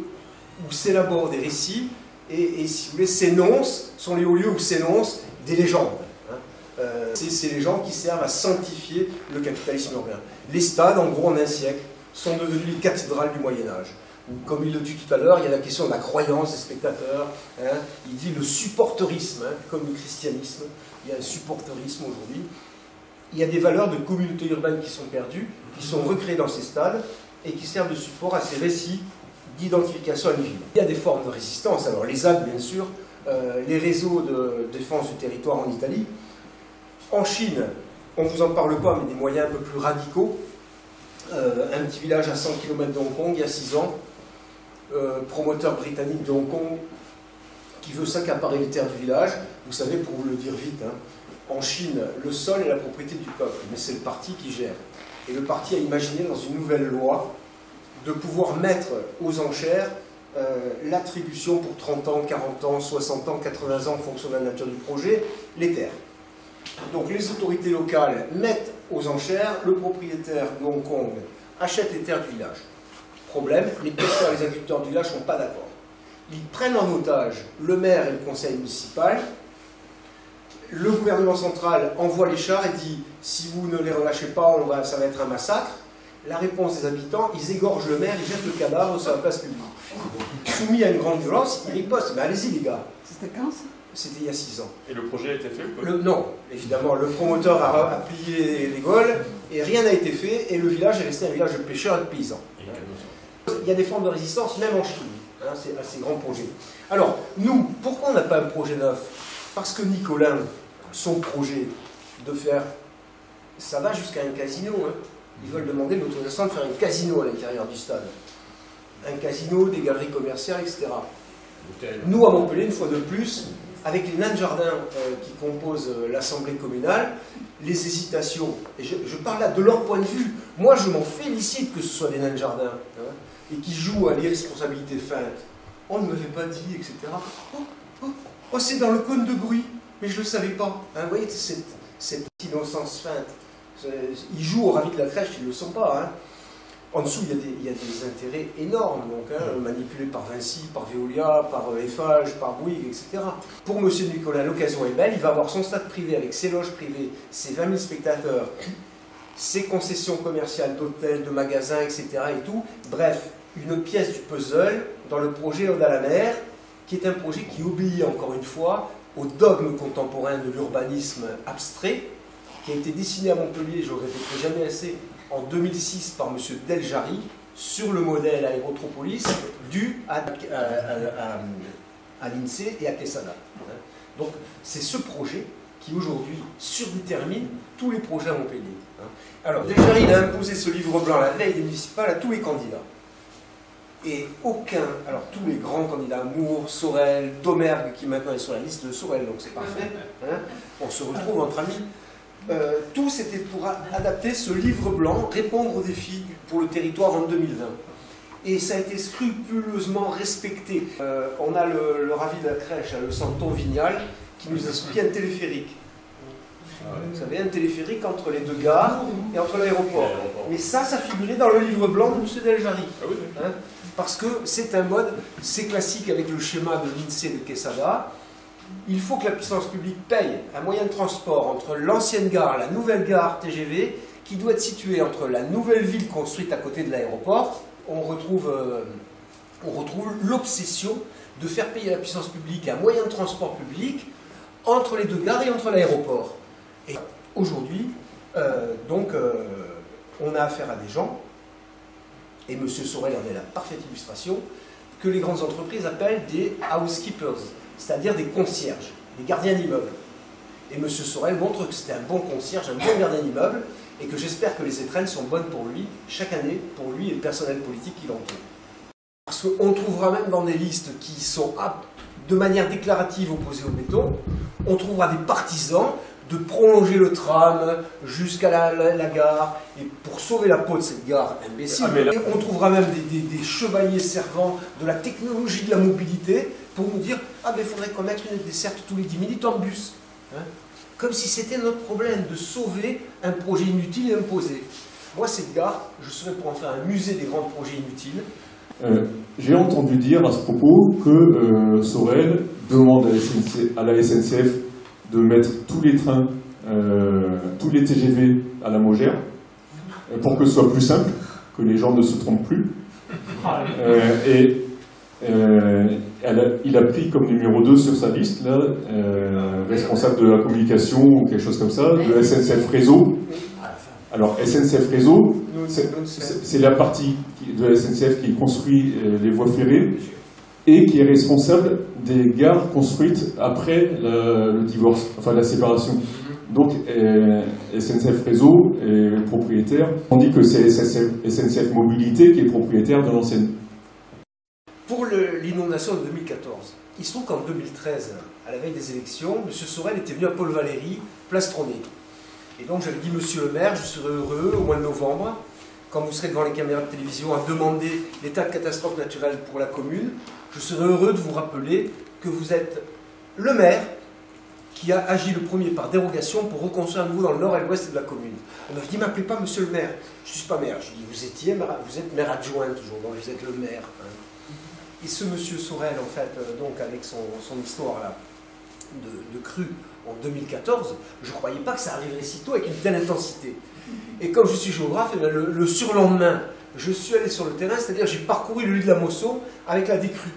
où s'élaborent des récits et si vous voulez, sont les hauts lieux où s'énoncent des légendes. Hein. C'est ces légendes qui servent à sanctifier le capitalisme urbain. Les stades, en gros, en un siècle, sont devenus les cathédrales du Moyen-Âge. Comme il le dit tout à l'heure, il y a la question de la croyance des spectateurs. Hein. Il dit le supporterisme, hein, comme le christianisme. Il y a un supporterisme aujourd'hui. Il y a des valeurs de communauté urbaine qui sont perdues, qui sont recréées dans ces stades et qui servent de support à ces récits d'identification à une ville. Il y a des formes de résistance. Alors les ZAD, bien sûr, les réseaux de défense du territoire en Italie. En Chine, on ne vous en parle pas, mais des moyens un peu plus radicaux. Un petit village à 100 km de Hong Kong, il y a 6 ans, promoteur britannique de Hong Kong, qui veut s'accaparer les terres du village. Vous savez, pour vous le dire vite, hein, en Chine, le sol est la propriété du peuple, mais c'est le parti qui gère. Et le parti a imaginé dans une nouvelle loi de pouvoir mettre aux enchères l'attribution pour 30 ans, 40 ans, 60 ans, 80 ans, en fonction de la nature du projet, les terres. Donc les autorités locales mettent aux enchères, le propriétaire de Hong Kong achète les terres du village. Problème, les pêcheurs et les agriculteurs du village ne sont pas d'accord. Ils prennent en otage le maire et le conseil municipal. Le gouvernement central envoie les chars et dit « si vous ne les relâchez pas, ça va être un massacre ». La réponse des habitants, ils égorgent le maire, ils jettent le cadavre sur la place publique. Soumis à une grande violence, ils ripostent. Mais allez-y les gars. C'était quand ça? C'était il y a 6 ans. Et le projet a été fait ou pas? Non, évidemment, le promoteur a plié les gaules et rien n'a été fait et le village est resté un village de pêcheurs et de paysans. Il y a des formes de résistance, même en Chine, hein, à ces grands projets. Alors, nous, pourquoi on n'a pas un projet neuf? Parce que Nicolin, son projet de faire, ça va jusqu'à un casino, hein. Ils veulent demander l'autorisation de faire un casino à l'intérieur du stade. Un casino, des galeries commerciales, etc. Nous, à Montpellier, une fois de plus, avec les nains de jardin qui composent l'Assemblée communale, les hésitations, et je parle là de leur point de vue, moi je m'en félicite que ce soit des nains de jardin, hein, et qui jouent à l'irresponsabilité feinte. On ne m'avait pas dit, etc. Oh, c'est dans le cône de bruit, mais je ne le savais pas. Hein, vous voyez, cette innocence feinte. Ils jouent au ravi de la crèche, ils ne le sont pas. Hein. En dessous, il y a des intérêts énormes, donc, hein, manipulés par Vinci, par Veolia, par Eiffage, par Bouygues, etc. Pour M. Nicolin, l'occasion est belle. Il va avoir son stade privé avec ses loges privées, ses 20 000 spectateurs, ses concessions commerciales d'hôtels, de magasins, etc. et tout. Bref, une pièce du puzzle dans le projet Ode à la mer, qui est un projet qui obéit, encore une fois, au dogme contemporain de l'urbanisme abstrait, qui a été dessiné à Montpellier, je ne le répéterai jamais assez, en 2006 par M. Deljari, sur le modèle Aérotropolis, dû à l'INSEE et à Quesada. Donc c'est ce projet qui aujourd'hui surdétermine tous les projets à Montpellier. Alors Deljari, il a imposé ce livre blanc la veille des municipales à tous les candidats. Et aucun, alors tous les grands candidats, Moore, Sorel, Domergue, qui maintenant est sur la liste de Sorel, donc c'est parfait, hein, on se retrouve entre amis. Tout c'était pour adapter ce livre blanc, répondre aux défis pour le territoire en 2020. Et ça a été scrupuleusement respecté. On a le ravi de la crèche, le Santon Vignal, qui nous a sorti un téléphérique. Vous savez, un téléphérique entre les deux gares et entre l'aéroport. Mais ça figurait dans le livre blanc de M. Deljari. Hein, parce que c'est un mode, c'est classique avec le schéma de l'INSEE de Quesada. Il faut que la puissance publique paye un moyen de transport entre l'ancienne gare, la nouvelle gare TGV, qui doit être située entre la nouvelle ville construite à côté de l'aéroport. On retrouve l'obsession de faire payer à la puissance publique un moyen de transport public entre les deux gares et entre l'aéroport. Et aujourd'hui, on a affaire à des gens, et M. Sorel en est la parfaite illustration, que les grandes entreprises appellent des housekeepers, c'est-à-dire des concierges, des gardiens d'immeubles. Et M. Sorel montre que c'était un bon concierge, un bon gardien d'immeuble, et que j'espère que les étrennes sont bonnes pour lui, chaque année, pour lui et le personnel politique qui l'entoure. Parce qu'on trouvera même dans des listes qui sont de manière déclarative opposées au béton, on trouvera des partisans de prolonger le tram jusqu'à la gare, et pour sauver la peau de cette gare imbécile, et on trouvera même des chevaliers servants de la technologie de la mobilité pour nous dire « Ah ben il faudrait qu'on mette une desserte tous les 10 minutes en bus hein ». Comme si c'était notre problème de sauver un projet inutile et imposé. Moi cette gare, je serais pour en faire un musée des grands projets inutiles. J'ai entendu dire à ce propos que Sorel demande à la SNCF de mettre tous les trains, tous les TGV à la Mogère, pour que ce soit plus simple, que les gens ne se trompent plus. Il a pris comme numéro 2 sur sa liste, là, responsable de la communication ou quelque chose comme ça, de SNCF Réseau. Alors SNCF Réseau, c'est la partie de la SNCF qui construit les voies ferrées et qui est responsable des gares construites après le divorce, enfin la séparation. Donc SNCF Réseau est propriétaire, tandis que c'est SNCF Mobilité qui est propriétaire de l'ancienne. l'inauguration de 2014. Il se trouve qu'en 2013, à la veille des élections, M. Sorel était venu à Paul Valéry, place Trônay. Et donc j'avais dit, monsieur le maire, je serai heureux au mois de novembre, quand vous serez devant les caméras de télévision à demander l'état de catastrophe naturelle pour la commune, je serai heureux de vous rappeler que vous êtes le maire qui a agi le premier par dérogation pour reconstruire à nouveau dans le nord et l'ouest de la commune. On m'a dit, m'appelez pas monsieur le maire. Je ne suis pas maire. Je dis, vous êtes maire adjoint toujours, donc vous êtes le maire. Hein. Et ce monsieur Sorel, en fait, donc avec son histoire là, de crue en 2014, je ne croyais pas que ça arriverait si tôt avec une telle intensité. Et comme je suis géographe, et bien le surlendemain, je suis allé sur le terrain, c'est-à-dire j'ai parcouru le lit de la Mosson avec la décrue.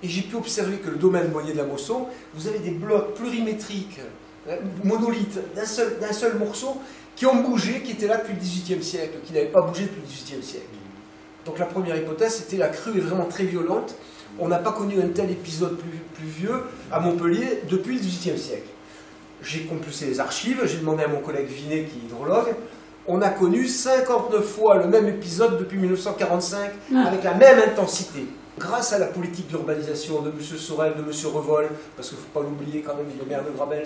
Et j'ai pu observer que le domaine moyen de la Mosson, vous avez des blocs plurimétriques, monolithes, d'un seul morceau, qui ont bougé, qui étaient là depuis le XVIIIe siècle, qui n'avaient pas bougé depuis le XVIIIe siècle. Donc la première hypothèse, c'était la crue est vraiment très violente. On n'a pas connu un tel épisode plus vieux à Montpellier depuis le XVIIIe siècle. J'ai compulsé les archives, j'ai demandé à mon collègue Vinet, qui est hydrologue. On a connu 59 fois le même épisode depuis 1945, avec la même intensité. Grâce à la politique d'urbanisation de M. Sorel, de M. Revol, parce qu'il ne faut pas l'oublier quand même, il est le maire de Grabels,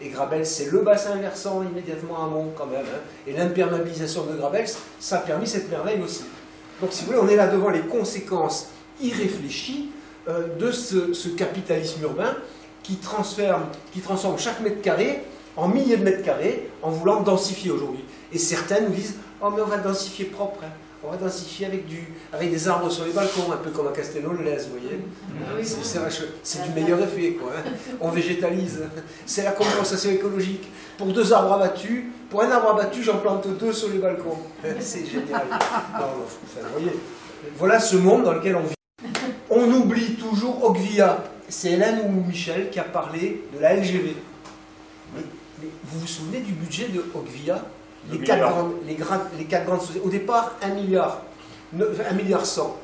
et Grabels c'est le bassin versant immédiatement amont quand même, hein. Et l'imperméabilisation de Grabels, ça a permis cette merveille aussi. Donc si vous voulez, on est là devant les conséquences irréfléchies de ce capitalisme urbain qui transforme chaque mètre carré en milliers de mètres carrés en voulant densifier aujourd'hui. Et certains nous disent « Oh mais on va densifier propre, hein. On va densifier avec des arbres sur les balcons, un peu comme à Castelnau-le-Lez, vous voyez. C'est du meilleur effet, quoi. Hein. On végétalise. C'est la compensation écologique. Pour un arbre abattu, j'en plante 2 sur les balcons. C'est génial. Non, enfin, vous voyez, voilà ce monde dans lequel on vit. On oublie toujours Ogvia. C'est Hélène ou Michel qui a parlé de la LGV. Mais vous vous souvenez du budget de Ogvia? Les quatre grandes sociétés. Au départ, 1 milliard 100.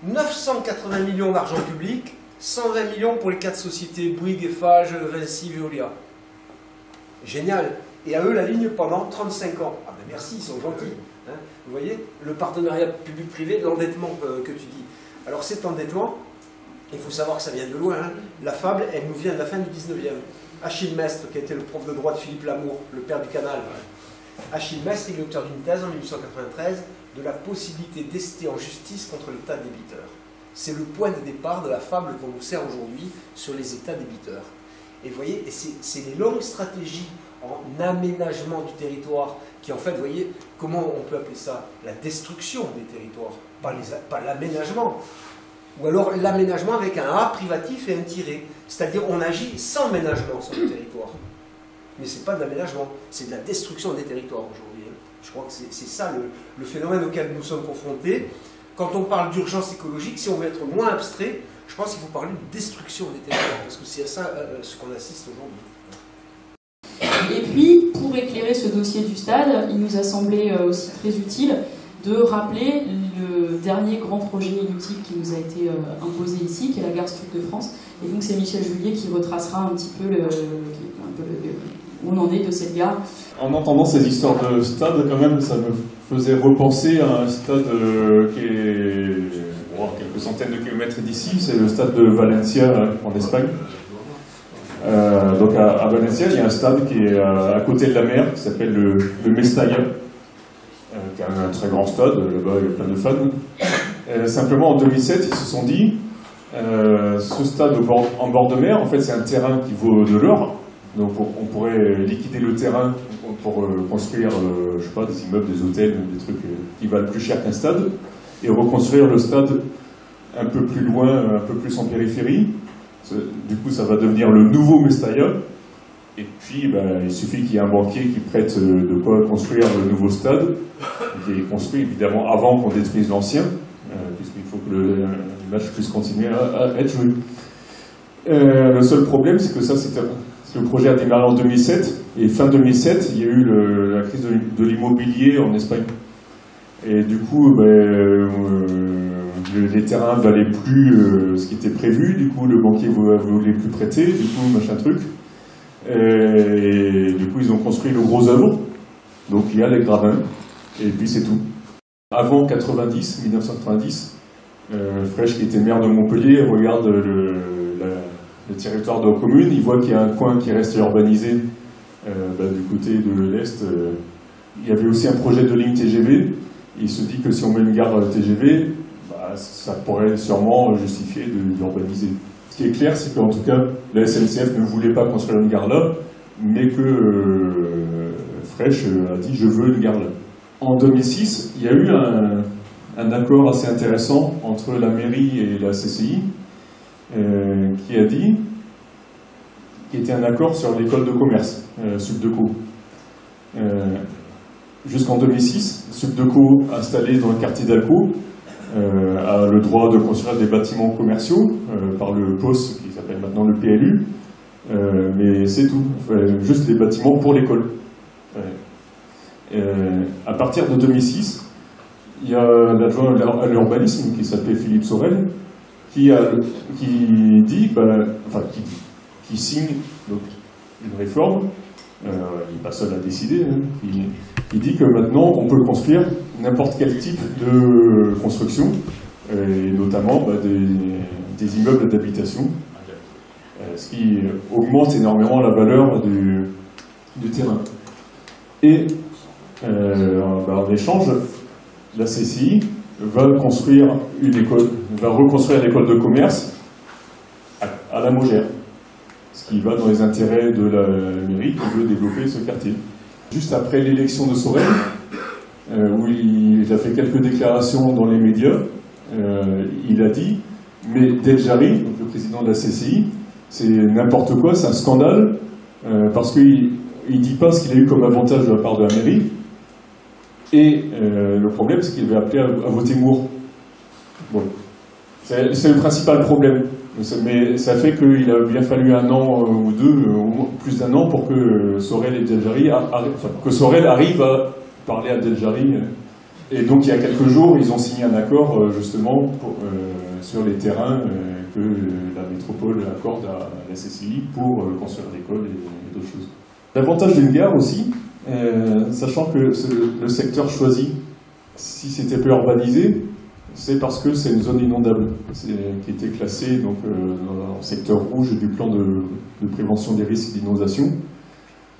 980 millions d'argent public, 120 millions pour les 4 sociétés, Bouygues, Eiffage, Vinci, Veolia. Génial. Et à eux, la ligne pendant 35 ans. Ah ben merci, ils sont gentils. Hein. Vous voyez, le partenariat public-privé, l'endettement que tu dis. Alors cet endettement, il faut savoir que ça vient de loin. Hein. La fable, elle nous vient de la fin du 19e. Achille Mestre, qui était le prof de droit de Philippe Lamour, le père du canal. Achille Mestre, il est auteur d'une thèse en 1893 de la possibilité d'ester en justice contre l'État débiteur. C'est le point de départ de la fable qu'on nous sert aujourd'hui sur les États débiteurs. Et vous voyez, c'est les longues stratégies en aménagement du territoire qui, en fait, vous voyez, comment on peut appeler ça? La destruction des territoires, pas l'aménagement. Ou alors l'aménagement avec un A privatif et un tiré. C'est-à-dire on agit sans ménagement sur le territoire. Mais ce n'est pas de l'aménagement, c'est de la destruction des territoires aujourd'hui. Hein. Je crois que c'est ça le phénomène auquel nous sommes confrontés. Quand on parle d'urgence écologique, si on veut être moins abstrait, je pense qu'il faut parler de destruction des territoires, parce que c'est à ça ce qu'on assiste aujourd'hui. Et puis, pour éclairer ce dossier du stade, il nous a semblé aussi très utile de rappeler le dernier grand projet inutile qui nous a été imposé ici, qui est la gare Sud de France. Et donc c'est Michel Julier qui retracera un petit peu où on en est de cette gare. En entendant ces histoires de stade, quand même, ça me faisait repenser à un stade qui est à quelques centaines de kilomètres d'ici, c'est le stade de Valencia en Espagne. Donc à Valencia, il y a un stade qui est à côté de la mer, qui s'appelle le Mestalla, qui est un très grand stade, là-bas il y a plein de fans. Simplement en 2007, ils se sont dit, ce stade en bord de mer, en fait c'est un terrain qui vaut de l'or, donc on pourrait liquider le terrain pour construire, je sais pas, des immeubles, des hôtels, des trucs qui valent plus cher qu'un stade, et reconstruire le stade un peu plus loin, un peu plus en périphérie. Du coup, ça va devenir le nouveau Mestalla. Et puis, il suffit qu'il y ait un banquier qui prête de quoi construire le nouveau stade, qui est construit évidemment avant qu'on détruise l'ancien, puisqu'il faut que le match puisse continuer à être joué. Le seul problème, c'est que ça, le projet a démarré en 2007, et fin 2007, il y a eu la crise de l'immobilier en Espagne. Et du coup, les terrains ne valaient plus ce qui était prévu, du coup le banquier ne voulait plus prêter, du coup machin truc. Et du coup ils ont construit le gros œuvre, donc il y a les gravins, et puis c'est tout. Avant 1990, Frêche, qui était maire de Montpellier, regarde le territoire de la commune, il voit qu'il y a un coin qui reste urbanisé du côté de l'Est. Il y avait aussi un projet de ligne TGV. Il se dit que si on met une gare TGV, ça pourrait sûrement justifier d'urbaniser. Ce qui est clair, c'est qu'en tout cas, la SNCF ne voulait pas construire une gare là, mais que Frêche a dit « je veux une gare là ». En 2006, il y a eu un accord assez intéressant entre la mairie et la CCI, qui était un accord sur l'école de commerce, Subdeco. Jusqu'en 2006, Subdeco, installé dans le quartier d'Alco, a le droit de construire des bâtiments commerciaux par le POS, qui s'appelle maintenant le PLU, mais c'est tout, juste des bâtiments pour l'école. À partir de 2006, il y a l'adjoint à l'urbanisme qui s'appelait Philippe Sorel, qui signe donc, une réforme. Il n'est pas seul à décider. Il dit que maintenant on peut construire n'importe quel type de construction, et notamment des immeubles d'habitation, ce qui augmente énormément la valeur du terrain. Et en échange, la CCI va reconstruire l'école de commerce à la Mogère, ce qui va dans les intérêts de la mairie qui veut développer ce quartier. Juste après l'élection de Sorel, où il a fait quelques déclarations dans les médias, il a dit « mais Del Jari, donc le président de la CCI, c'est n'importe quoi, c'est un scandale, parce qu'il ne dit pas ce qu'il a eu comme avantage de la part de la mairie, et le problème, c'est qu'il avait appelé à voter Moore. » Bon. C'est le principal problème. Mais ça fait qu'il a bien fallu un an ou deux, plus d'un an, pour que Sorel et Del Jari arrive à parler à Del Jari. Et donc il y a quelques jours, ils ont signé un accord justement sur les terrains que la métropole accorde à la CCI pour construire l'école et d'autres choses. L'avantage d'une gare aussi, sachant que le secteur choisi, si c'était peu urbanisé, c'est parce que c'est une zone inondable qui était classée donc, dans le secteur rouge du plan de prévention des risques d'inondation.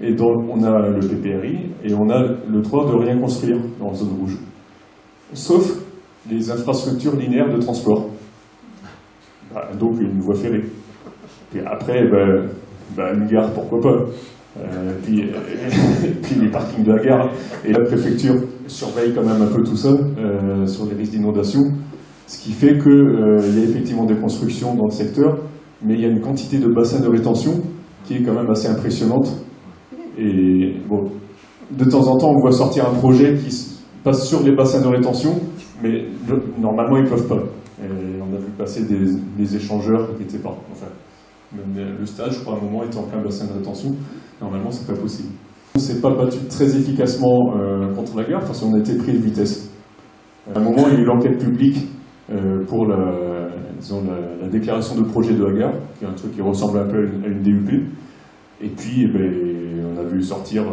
Et donc on a le PPRI et on a le droit de rien construire en zone rouge. Sauf les infrastructures linéaires de transport. Donc une voie ferrée. Et après, une gare, pourquoi pas. Puis les parkings de la gare. Et la préfecture surveille quand même un peu tout ça sur les risques d'inondation, ce qui fait qu'il y a effectivement des constructions dans le secteur, mais il y a une quantité de bassins de rétention qui est quand même assez impressionnante. Et bon, de temps en temps, on voit sortir un projet qui passe sur les bassins de rétention, mais normalement, ils ne peuvent pas. Et on a vu passer des échangeurs qui n'étaient pas... Enfin, même le stade, je crois, à un moment, était en plein bassin de rétention. Normalement, c'est pas possible. On ne s'est pas battu très efficacement contre la gare parce qu'on a été pris de vitesse. À un moment, il y a eu l'enquête publique pour la déclaration de projet de la gare, qui est un truc qui ressemble un peu à une DUP. Et puis, on a vu sortir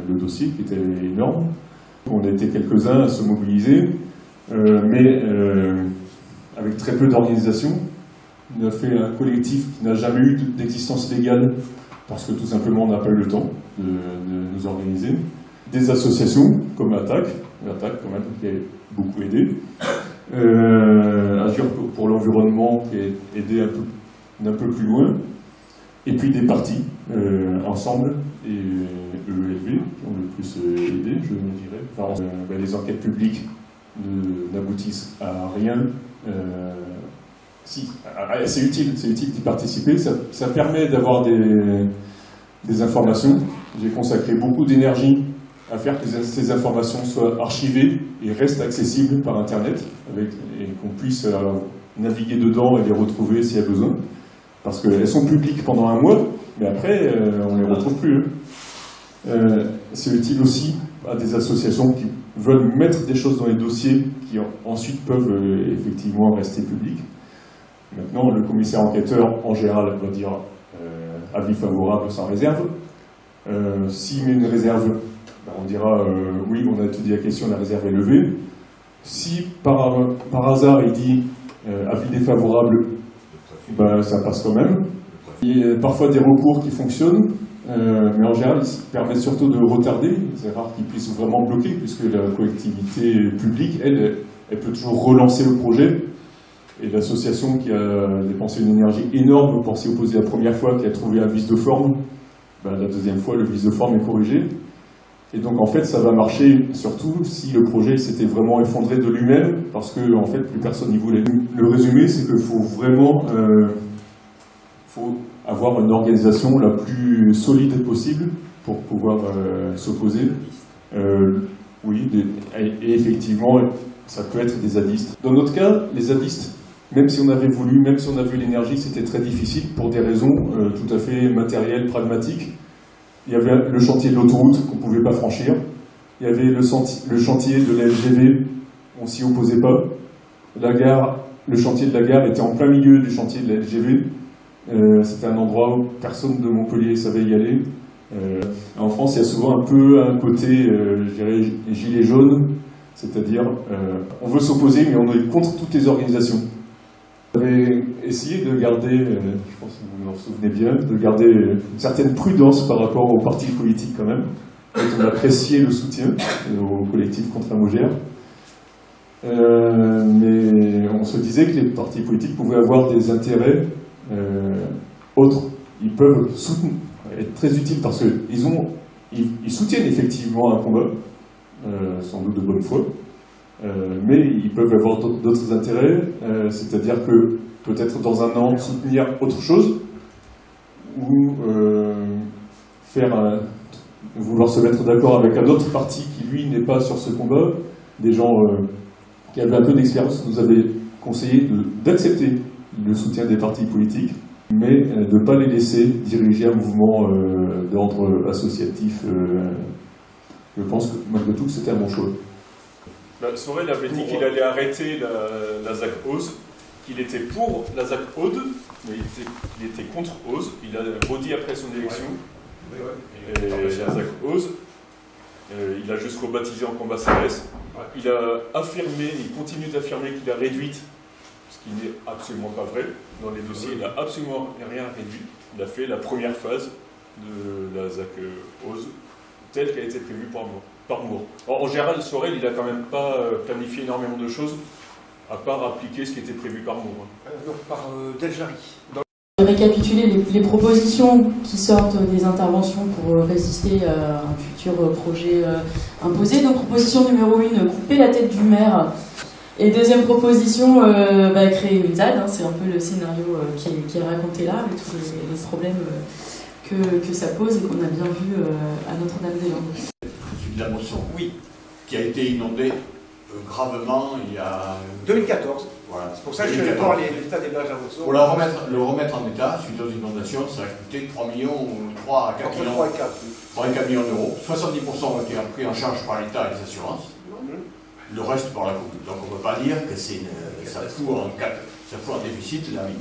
le dossier qui était énorme. On a été quelques-uns à se mobiliser, mais avec très peu d'organisation. On a fait un collectif qui n'a jamais eu d'existence légale parce que tout simplement on n'a pas eu le temps de nous organiser. Des associations comme ATTAC quand même qui a beaucoup aidé. Agir pour l'environnement qui a aidé d'un peu plus loin. Et puis des partis, Ensemble et EELV qui ont le plus aidé, je dirais. Enfin, les enquêtes publiques n'aboutissent à rien. Si, c'est utile d'y participer, ça permet d'avoir des informations. J'ai consacré beaucoup d'énergie à faire que ces informations soient archivées et restent accessibles par Internet, et qu'on puisse naviguer dedans et les retrouver s'il y a besoin. Parce qu'elles sont publiques pendant un mois, mais après, on ne les retrouve plus. C'est utile aussi à des associations qui veulent mettre des choses dans les dossiers qui ensuite peuvent effectivement rester publics. Maintenant, le commissaire enquêteur, en général, va dire avis favorable sans réserve. S'il met une réserve, on dira oui, on a étudié la question, la réserve est levée. Si par hasard il dit avis défavorable, ben, ça passe quand même. Il y a parfois des recours qui fonctionnent, mais en général, ils permettent surtout de retarder. C'est rare qu'ils puissent vraiment bloquer, puisque la collectivité publique, elle peut toujours relancer le projet. Et l'association qui a dépensé une énergie énorme pour s'y opposer la première fois, qui a trouvé un vice de forme, ben, la deuxième fois, le vice de forme est corrigé. Et donc, en fait, ça va marcher surtout si le projet s'était vraiment effondré de lui-même, parce que, en fait, plus personne n'y voulait. Le résumé, c'est qu'il faut vraiment faut avoir une organisation la plus solide possible pour pouvoir s'opposer. Oui, et effectivement, ça peut être des zadistes. Dans notre cas, les zadistes, même si on avait voulu, même si on avait eu l'énergie, c'était très difficile pour des raisons tout à fait matérielles, pragmatiques. Il y avait le chantier de l'autoroute qu'on ne pouvait pas franchir. Il y avait le chantier de la LGV, on s'y opposait pas. La gare, le chantier de la gare était en plein milieu du chantier de la LGV. C'était un endroit où personne de Montpellier savait y aller. En France, il y a souvent un peu un côté, je dirais, gilet jaune, c'est-à-dire on veut s'opposer, mais on est contre toutes les organisations. On avait essayé de garder, je pense que vous vous en souvenez bien, de garder une certaine prudence par rapport aux partis politiques quand même. On appréciait le soutien au collectif contre la Mogère. Mais on se disait que les partis politiques pouvaient avoir des intérêts autres. Ils peuvent être très utiles parce qu'ils soutiennent effectivement un combat, sans doute de bonne foi, mais ils peuvent avoir d'autres intérêts, c'est-à-dire que peut-être dans un an soutenir autre chose, ou vouloir se mettre d'accord avec un autre parti qui lui n'est pas sur ce combat. Des gens qui avaient un peu d'expérience nous avaient conseillé d'accepter le soutien des partis politiques, mais de ne pas les laisser diriger un mouvement d'ordre associatif. Je pense que malgré tout c'était un bon choix. Sorel avait dit qu'il allait arrêter la ZAC Auze, qu'il était pour la ZAC Aude, mais il était contre Auze. Il a redit après son élection. Et la ZAC Auze, il a juste rebaptisé en combat CRS. Il a affirmé, il continue d'affirmer qu'il a réduit, ce qui n'est absolument pas vrai. Dans les dossiers, il n'a absolument rien réduit. Il a fait la première phase de la ZAC Auze, telle qu'elle a été prévue par Moore. En général, Sorel, il n'a quand même pas planifié énormément de choses, à part appliquer ce qui était prévu par Moore. Non, par Deljari. Récapituler les propositions qui sortent des interventions pour résister à un futur projet imposé. Donc, proposition numéro 1, couper la tête du maire. Et deuxième proposition, créer une ZAD. Hein, c'est un peu le scénario qui est raconté là, avec tous les problèmes que ça pose et qu'on a bien vu à Notre-Dame-des-Landes. Celui de la Mosson, oui, qui a été inondé gravement il y a... 2014. Voilà. C'est pour ça que je vais voir l'état des berges à Mosson. Pour le remettre en état, suite aux inondations, ça a coûté 3 millions ou 3 à 4 millions. 3 et 4 millions d'euros. 70% ont été pris en charge par l'État et les assurances. Le reste par la commune. Donc on ne peut pas dire que ça fout en déficit la vie.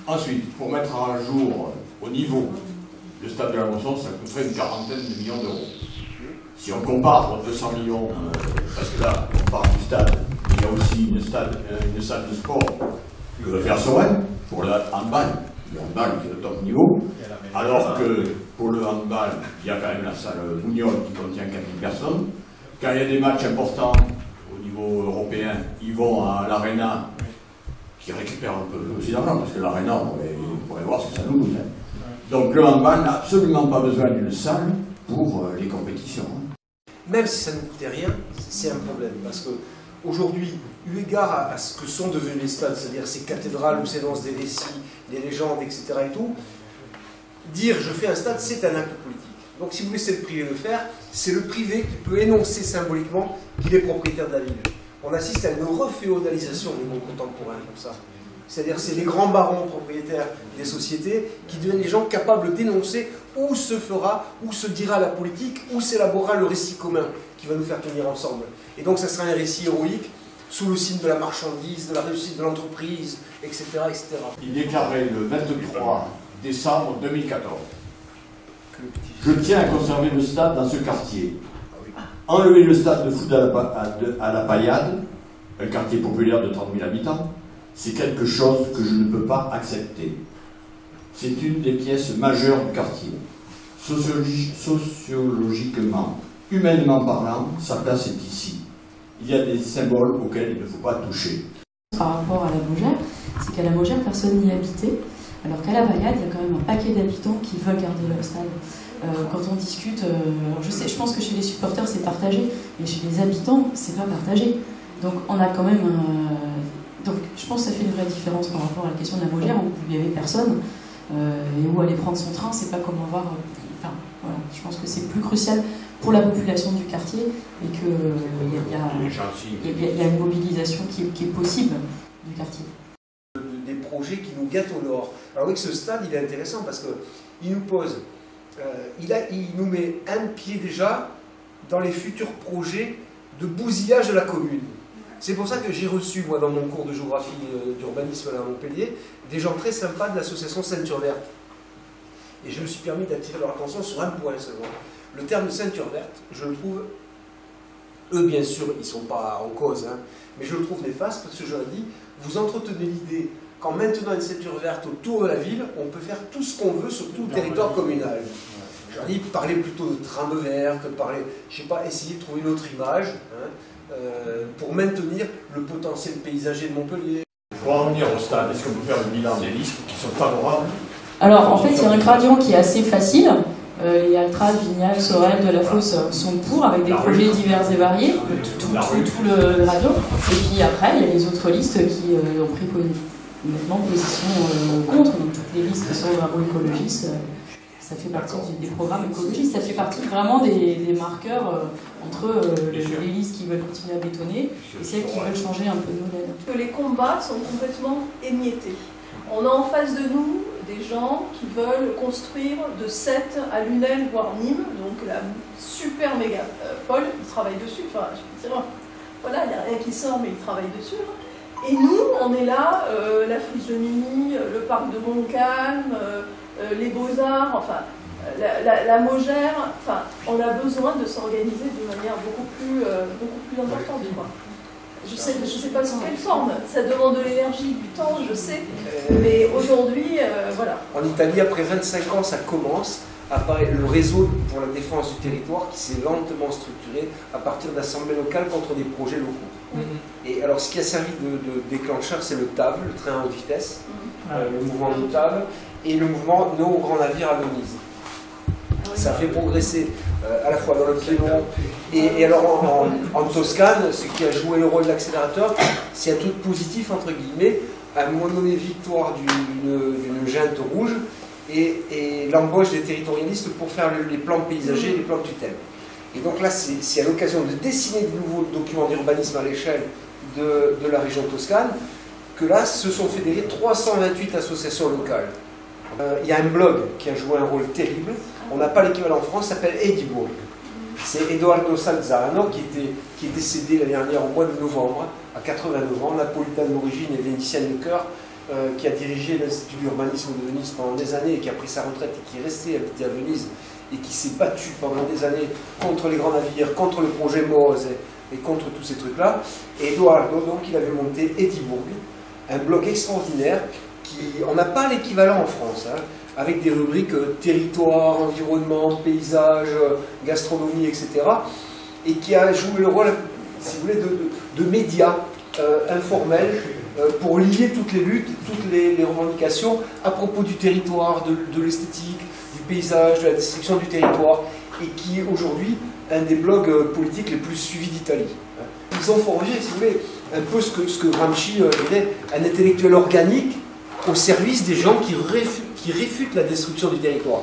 Ensuite, pour mettre à jour au niveau le stade de la Mosson, ça coûterait une quarantaine de millions d'euros. Si on compare aux 200 millions, parce que là, on parle du stade, il y a aussi une salle de sport que veut faire Sorel pour le handball. Le handball qui est de top niveau, alors que pour le handball, il y a quand même la salle Bougnol qui contient 4000 personnes. Quand il y a des matchs importants au niveau européen, ils vont à l'Arena qui récupère un peu aussi d'argent, parce que l'Arena, on pourrait voir ce que ça nous coûte. Donc le handball n'a absolument pas besoin d'une salle pour les compétitions. Même si ça ne coûtait rien, c'est un problème, parce qu'aujourd'hui, eu égard à ce que sont devenus les stades, c'est-à-dire ces cathédrales où s'énoncent des récits, des légendes, etc. et tout, dire je fais un stade, c'est un acte politique. Donc si vous laissez le privé le faire, c'est le privé qui peut énoncer symboliquement qu'il est propriétaire de la ville. On assiste à une reféodalisation du monde contemporain comme ça. C'est-à-dire c'est les grands barons propriétaires des sociétés qui deviennent les gens capables d'énoncer où se fera, où se dira la politique, où s'élaborera le récit commun qui va nous faire tenir ensemble. Et donc ça sera un récit héroïque sous le signe de la marchandise, de la réussite de l'entreprise, etc., etc. Il déclarait le 23 décembre 2014 « Je tiens à conserver le stade dans ce quartier. Enlever le stade de foot à la Paillade, un quartier populaire de 30 000 habitants, C'est quelque chose que je ne peux pas accepter. C'est une des pièces majeures du quartier. Sociologiquement, humainement parlant, sa place est ici. Il y a des symboles auxquels il ne faut pas toucher. Par rapport à la Maugère, c'est qu'à la Maugère, personne n'y habitait, alors qu'à la Bayade, il y a quand même un paquet d'habitants qui veulent garder leur stade. Quand on discute, je pense que chez les supporters c'est partagé, mais chez les habitants c'est pas partagé. Donc on a quand même donc je pense que ça fait une vraie différence par rapport à la question de la Maugère où il n'y avait personne et où aller prendre son train, c'est pas comme avoir. Enfin, voilà, je pense que c'est plus crucial pour la population du quartier et qu'il y a une mobilisation qui est possible du quartier. Des projets qui nous gâtent au nord. Alors oui, ce stade il est intéressant parce qu'il nous pose. Il nous met un pied déjà dans les futurs projets de bousillage de la commune. C'est pour ça que j'ai reçu, moi, dans mon cours de géographie d'urbanisme à Montpellier, des gens très sympas de l'association Ceinture Verte. Et je me suis permis d'attirer leur attention sur un point seulement. Le terme de Ceinture Verte, je le trouve, eux bien sûr, ils ne sont pas en cause, hein, mais je le trouve néfaste parce que je leur ai dit, vous entretenez l'idée qu'en maintenant une ceinture verte autour de la ville, on peut faire tout ce qu'on veut sur tout le territoire communal. Je leur dis, parlez plutôt de trame verte, parler, je sais pas, essayer de trouver une autre image hein, pour maintenir le potentiel paysager de Montpellier. Pour en revenir au stade, est-ce qu'on peut faire le bilan des listes qui sont favorables? Alors en fait, il y a un gradient qui est assez facile. Les Altrad, Vignal, Sorel, de la Fosse sont pour, avec des projets divers et variés, tout le gradient. Et puis après, il y a les autres listes qui ont pris nettement position contre, donc toutes les listes sont agroécologistes, ça fait partie des programmes écologistes, ça fait partie vraiment des marqueurs entre les listes qui veulent continuer à bétonner et celles qui veulent changer un peu de modèle. Que les combats sont complètement émiettés. On a en face de nous des gens qui veulent construire de Sète à Lunel, voire Nîmes, donc la super méga. Paul, il travaille dessus, enfin, je veux dire, voilà, il n'y a rien qui sort, mais il travaille dessus. Et nous, on est là, la friche de Mini, le parc de Montcalm, les Beaux-Arts, enfin, la Maugère, enfin, on a besoin de s'organiser de manière beaucoup plus importante, quoi. Je sais pas sous quelle forme, ça demande de l'énergie, du temps, je sais, mais aujourd'hui, voilà. En Italie, après 25 ans, ça commence, apparaît le réseau pour la défense du territoire qui s'est lentement structuré à partir d'assemblées locales contre des projets locaux. Et alors, ce qui a servi de déclencheur, c'est le TAV, le train à haute vitesse, le mouvement du TAV, et le mouvement No au grand navire à Venise. Ça fait progresser à la fois dans le Piémont et alors en Toscane, ce qui a joué le rôle de l'accélérateur, c'est un truc positif entre guillemets, à un moment donné victoire d'une junte rouge et l'embauche des territorialistes pour faire les plans paysagers et les plans de tutelle. Et donc là, c'est à l'occasion de dessiner de nouveaux documents d'urbanisme à l'échelle de la région toscane que là se sont fédérées 328 associations locales. Il y a un blog qui a joué un rôle terrible. On n'a pas l'équivalent en France, ça s'appelle Edibourg. C'est Edoardo Salzano qui est décédé l'année dernière au mois de novembre, à 89 ans, napolitain d'origine et vénitienne de cœur, qui a dirigé l'Institut d'urbanisme de Venise pendant des années et qui a pris sa retraite et qui est resté habité à Venise et qui s'est battu pendant des années contre les grands navires, contre le projet Mose et contre tous ces trucs-là. Et Edoardo, donc, il avait monté Edibourg, un blog extraordinaire on n'a pas l'équivalent en France, hein, avec des rubriques territoire, environnement, paysage, gastronomie, etc. Et qui a joué le rôle, si vous voulez, de médias informels pour lier toutes les luttes, toutes les revendications à propos du territoire, de l'esthétique, du paysage, de la destruction du territoire, et qui est aujourd'hui un des blogs politiques les plus suivis d'Italie. Ils ont forgé, si vous voulez, un peu ce que Gramsci dirait, un intellectuel organique au service des gens qui réfutent la destruction du territoire.